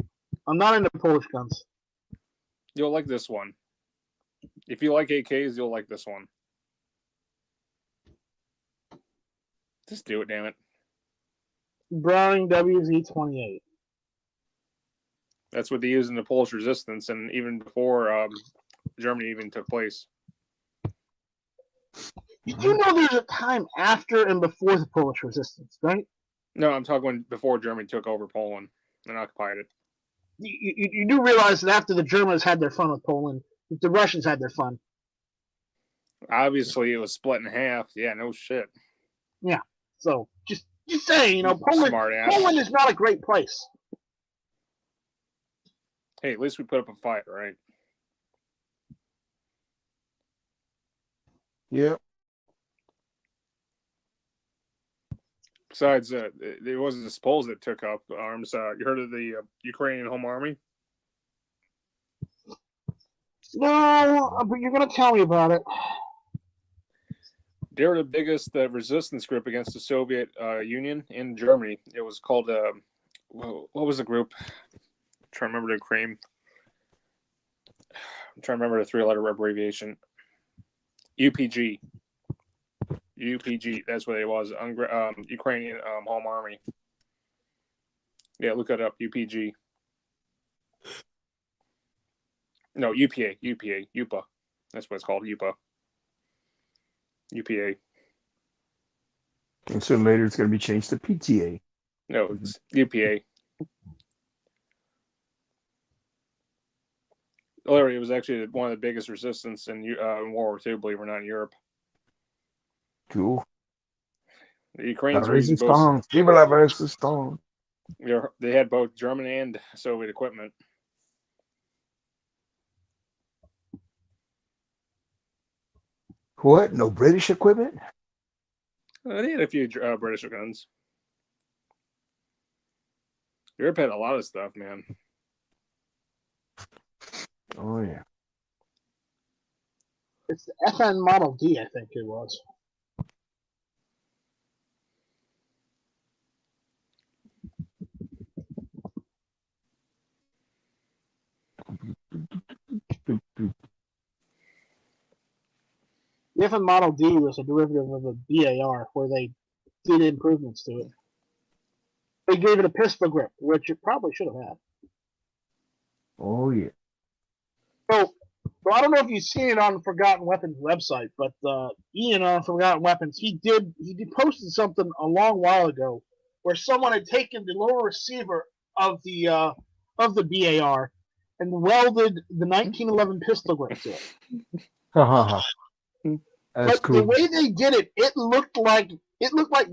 I'm not into Polish guns. You'll like this one. If you like AKs, you'll like this one. Just do it, damn it. Browning WZ-28. That's what they used in the Polish resistance, and even before Germany even took place. You do know there's a time after and before the Polish resistance, right? No, I'm talking before Germany took over Poland and occupied it. You do realize that after the Germans had their fun with Poland, the Russians had their fun. Obviously, it was split in half. Yeah, no shit. Yeah. So just saying, Poland is not a great place. Hey, at least we put up a fight, right? Yep. Besides, it wasn't the Poles that took up arms. You heard of the Ukrainian Home Army? No, but you're going to tell me about it. They were the biggest resistance group against the Soviet Union in Germany. It was called, what was the group? trying to remember the cream. I'm trying to remember the 3-letter abbreviation. UPG. UPG. That's what it was. Ukrainian Home Army. Yeah, look it up. UPG. No, UPA. UPA. That's what it's called. UPA. And so later it's going to be changed to PTA. No, it's UPA. Larry, it was actually one of the biggest resistance in World War II, believe it or not, in Europe. Cool. The Ukrainians La were using both. resistance. Viva la resistance. They had both German and Soviet equipment. What? No British equipment? They had a few British guns. Europe had a lot of stuff, man. Oh, yeah. It's the FN Model D, I think it was. The FN Model D was a derivative of a BAR, where they did improvements to it. They gave it a pistol grip, which it probably should have had. Oh, yeah. So I don't know if you've seen it on Forgotten Weapons website, but Ian on Forgotten Weapons, he posted something a long while ago where someone had taken the lower receiver of the BAR and welded the 1911 pistol grip to it. That's But cool. the way they did it, it looked like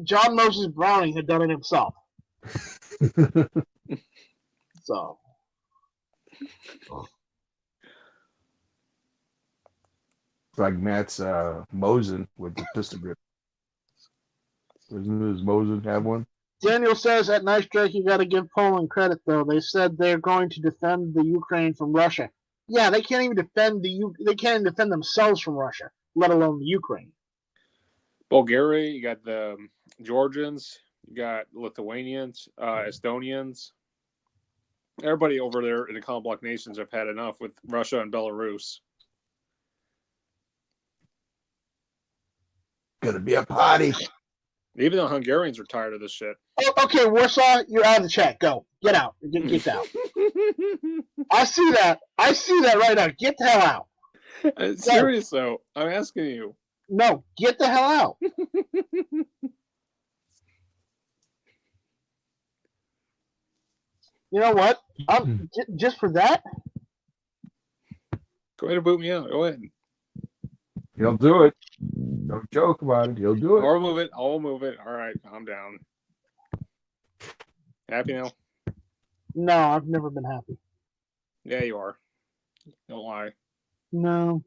John Moses Browning had done it himself. So. Like Matt's Mosin with the pistol grip. Does Mosin have one? Daniel says at Night Strike you got to give Poland credit though. They said they're going to defend the Ukraine from Russia. Yeah, they can't even defend themselves from Russia, let alone the Ukraine. Bulgaria, you got the Georgians, you got Lithuanians, Estonians. Everybody over there in the Common Bloc nations have had enough with Russia and Belarus. Gonna be a party. Even the Hungarians are tired of this shit. Oh, okay, Warsaw, you're out of the chat. Go. Get out. Get out. I see that. I see that right now. Get the hell out. Serious though. I'm asking you. No, get the hell out. You know what? Just for that? Go ahead and boot me out. Go ahead. He'll do it. Don't joke about it. He'll do it. I'll move it. I'll move it. All right, calm down. Happy now? No, I've never been happy. Yeah, you are. Don't lie. No.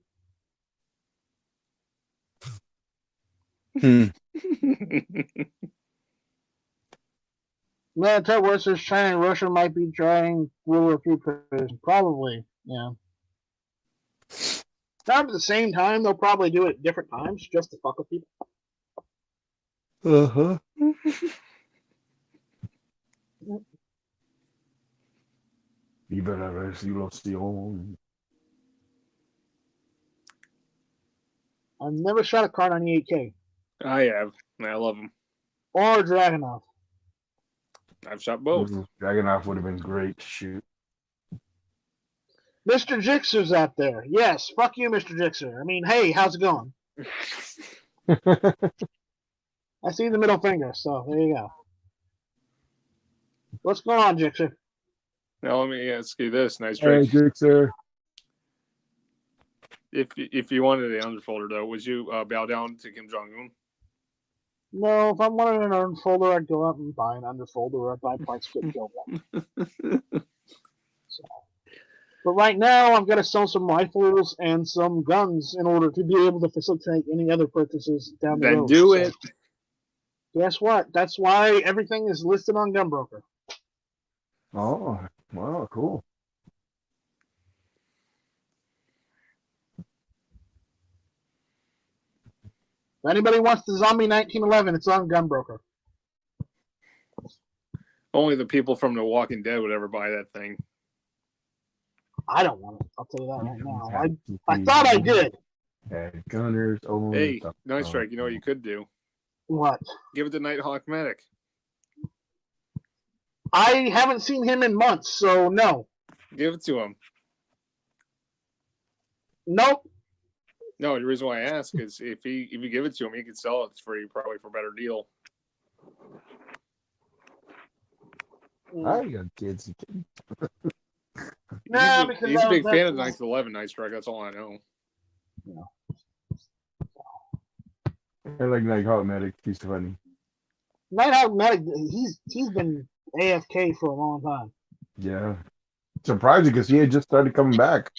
Military versus China and Russia might be trying rule a few countries. Probably, yeah. Not at the same time, they'll probably do it at different times just to fuck with people. Uh-huh. Viva la resolution. I've never shot a card on EAK. I have. I love them. Or Dragunov. I've shot both. Dragunov would have been great to shoot. Mr. Jixer's out there. Yes, fuck you, Mr. Jixer. I mean, hey, how's it going? I see the middle finger, so there you go. What's going on, Jixer? Now let me ask you this, Nice Hey, Drake. Jixer. If you wanted the underfolder though, would you bow down to Kim Jong Un? No, if I wanted an underfolder, I'd go out and buy an underfolder or I'd buy parts to kill one. So. But right now, I've got to sell some rifles and some guns in order to be able to facilitate any other purchases down the road. Then do it. Guess what? That's why everything is listed on Gunbroker. Oh, wow, cool. If anybody wants the Zombie 1911, it's on Gunbroker. Only the people from The Walking Dead would ever buy that thing. I don't want it. I'll tell you that right now. I thought I did. Gunners. Hey, Night Strike, you know what you could do? What? Give it to Nighthawk Medic. I haven't seen him in months, so no. Give it to him. Nope. No, the reason why I ask is if you give it to him, he can sell it for you probably for a better deal. I got kids. Nah, he's because a big fan of 9-11 Night Strike. That's all I know. I like Nighthawk Medic. He's funny. Nighthawk Medic, he's been AFK for a long time. Yeah. Surprising because he had just started coming back.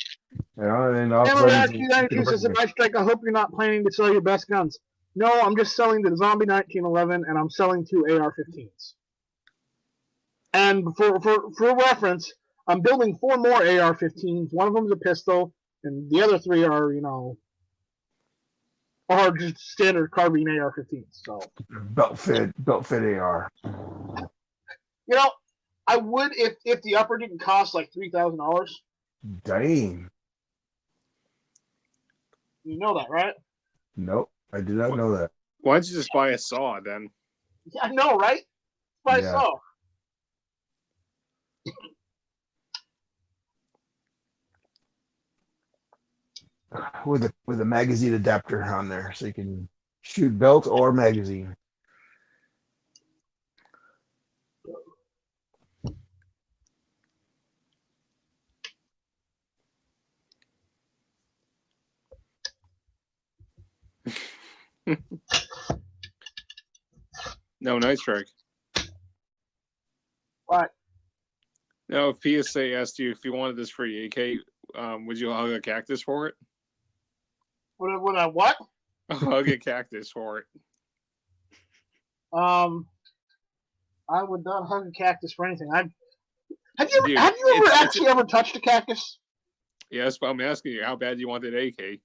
You know, and all of a sudden, he says, Night Strike, I hope you're not planning to sell your best guns. No, I'm just selling the Zombie 1911 and I'm selling 2 AR-15s. And for reference, I'm building 4 more AR-15s. One of them's a pistol, and the other 3 are, are just standard carbine AR-15s. So belt fit AR. I would if the upper didn't cost like $3,000. Dang. You know that, right? Nope, I did not know that. Why don't you just buy a saw then? Yeah, I know, right? Buy a saw. With a magazine adapter on there, so you can shoot belt or magazine. No, Night Strike. What? No, if PSA asked you if you wanted this free AK, would you hug a cactus for it? Would I what? Hug a cactus for it. I would not hug a cactus for anything. Have you ever actually ever touched a cactus? Yes, but I'm asking you, how bad do you want that AK?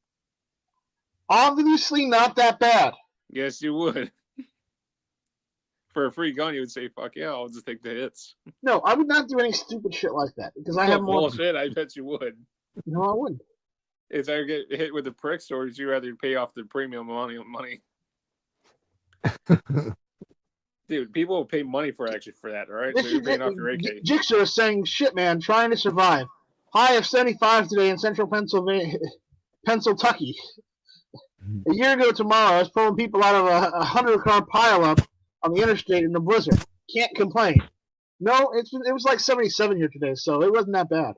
Obviously not that bad. Yes, you would. For a free gun, you would say, fuck yeah, I'll just take the hits. No, I would not do any stupid shit like that because I have more. Bullshit, I bet you would. No, I wouldn't. It's either get hit with the pricks or would you rather pay off the premium money? Dude, people will pay money for that, all right? So you're paying off your AK. Jigsaw is saying, shit, man, trying to survive. High of 75 today in central Pennsylvania, Pennsylvania. A year ago tomorrow, I was pulling people out of a 100-car pileup on the interstate in the blizzard. Can't complain. No, it was like 77 here today, so it wasn't that bad.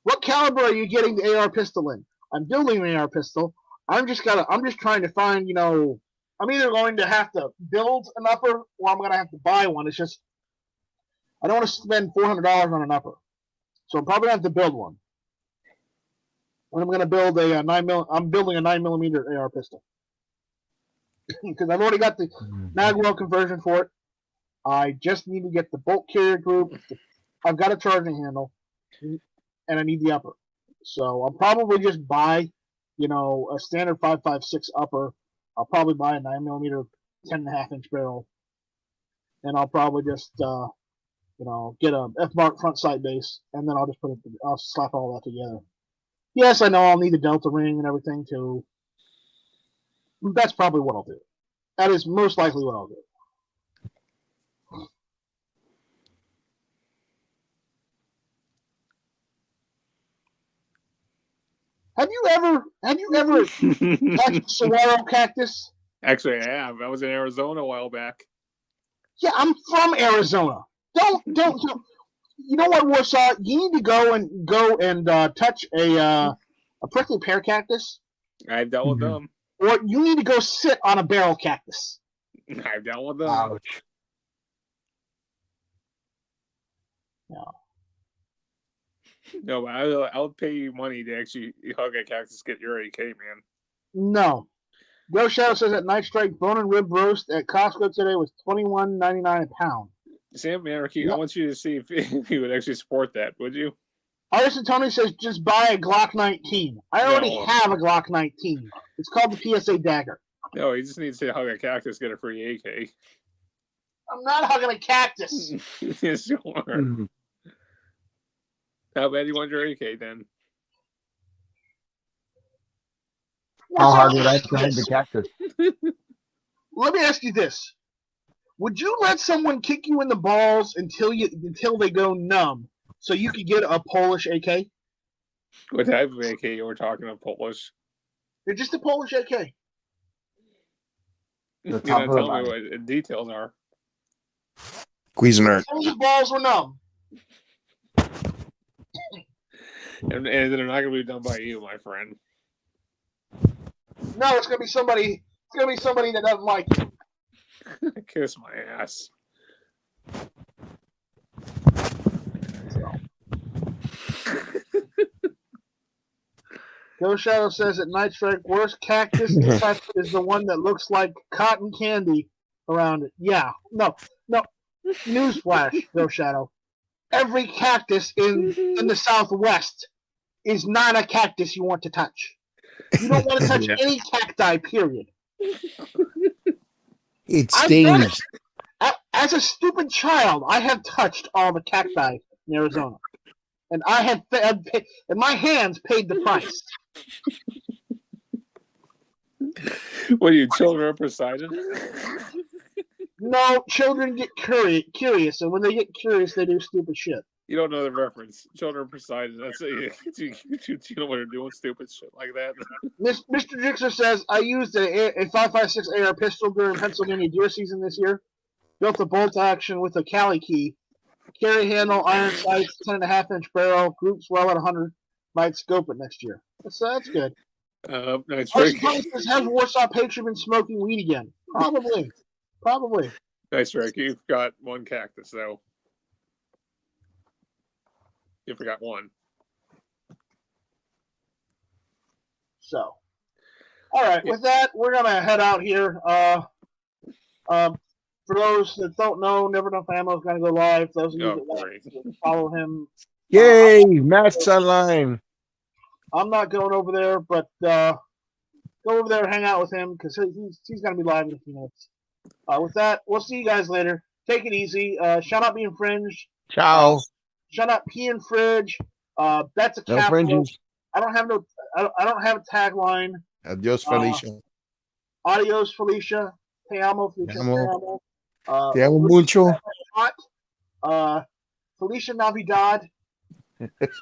What caliber are you getting the AR pistol in? I'm building an AR pistol. I'm just trying to find, I'm either going to have to build an upper or I'm going to have to buy one. It's just, I don't want to spend $400 on an upper. So I'm probably going to have to build one. And I'm going to build I'm building a 9mm AR pistol. Because I've already got the magwell conversion for it. I just need to get the bolt carrier group. I've got a charging handle. And I need the upper. So I'll probably just buy, a standard 5.56 upper. I'll probably buy a 9mm 10.5-inch barrel. And I'll probably just, get a F-Mark front sight base. And then I'll slap all that together. Yes, I know I'll need a Delta ring and everything too. That's probably what I'll do. That is most likely what I'll do. Have you ever touched saguaro cactus? Actually, I have. I was in Arizona a while back. Yeah, I'm from Arizona. Don't. You know what, Warsaw? You need to go and touch a prickly pear cactus. I've dealt with them. Or you need to go sit on a barrel cactus. I've dealt with them. Ouch. No, but I'll pay you money to actually hug a cactus, get your AK, man. No. Ghost Shadow says that Night Strike bone and rib roast at Costco today was $21.99 a pound. Sam Anarchy, I want you to see if you would actually support that, would you? Artisan Tony says just buy a Glock 19. I already have a Glock 19. It's called the PSA Dagger. No, he just needs to hug a cactus, get a free AK. I'm not hugging a cactus. Yes, you are. How bad do you want your AK then? How hard would I climb the cactus? Let me ask you this: would you let someone kick you in the balls until they go numb, so you could get a Polish AK? What type of AK you were talking of? Polish? They're just a Polish AK. You're not telling me what the details are. Cuisinart. Until your balls were numb. And they're not going to be done by you, my friend. No, it's gonna be somebody. It's gonna be somebody that doesn't like you. Kiss my ass. Ghost Shadow says that Night Strike worst cactus to touch is the one that looks like cotton candy around it. Yeah, no. Newsflash, Ghost Shadow. Every cactus in the Southwest is not a cactus you want to touch. You don't want to touch any cacti, period. It stings. As a stupid child, I have touched all the cacti in Arizona. And I have and my hands paid the price. What are you, children of Poseidon? No, children get curious, and when they get curious, they do stupid shit. You don't know the reference. Children of Poseidon. That's it. You know what they're doing, stupid shit like that. Mr. Jixer says, I used a 5.56 AR pistol during Pennsylvania deer season this year. Built a bolt action with a Cali key. Carry handle, iron sights, 10.5-inch barrel. Groups well at 100. Might scope it next year. That's good. Nice Has Warsaw Patriot been smoking weed again? Probably. Nice Rick. You've got one cactus, though. You forgot one. So, all right. With that, we're gonna head out here. For those that don't know, Never Enough Ammo is gonna go live. Those of you that want to follow him, Yay! Matt's online. I'm not going over there, but go over there and hang out with him because he's gonna be live in a few minutes. With that, we'll see you guys later. Take it easy. Shout out Being Fringe. Ciao. Shout out P and Fridge. That's a No capital. fringes. I don't have a tagline. Adios, Felicia. Adios, Felicia. Te amo, Felicia. Te amo. Te amo mucho. Felicia Navidad.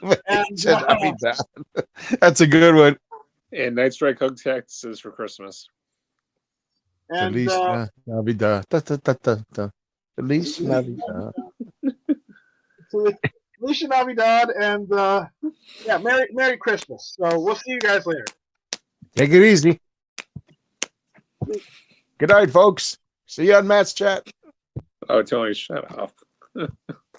Navidad. That's a good one. And Night Strike Hug Texas for Christmas. And, Feliz Navidad. Feliz Navidad. Felicia Navidad and Merry Christmas. So we'll see you guys later. Take it easy. Good night, folks. See you on Matt's chat. Oh, Tony, shut up.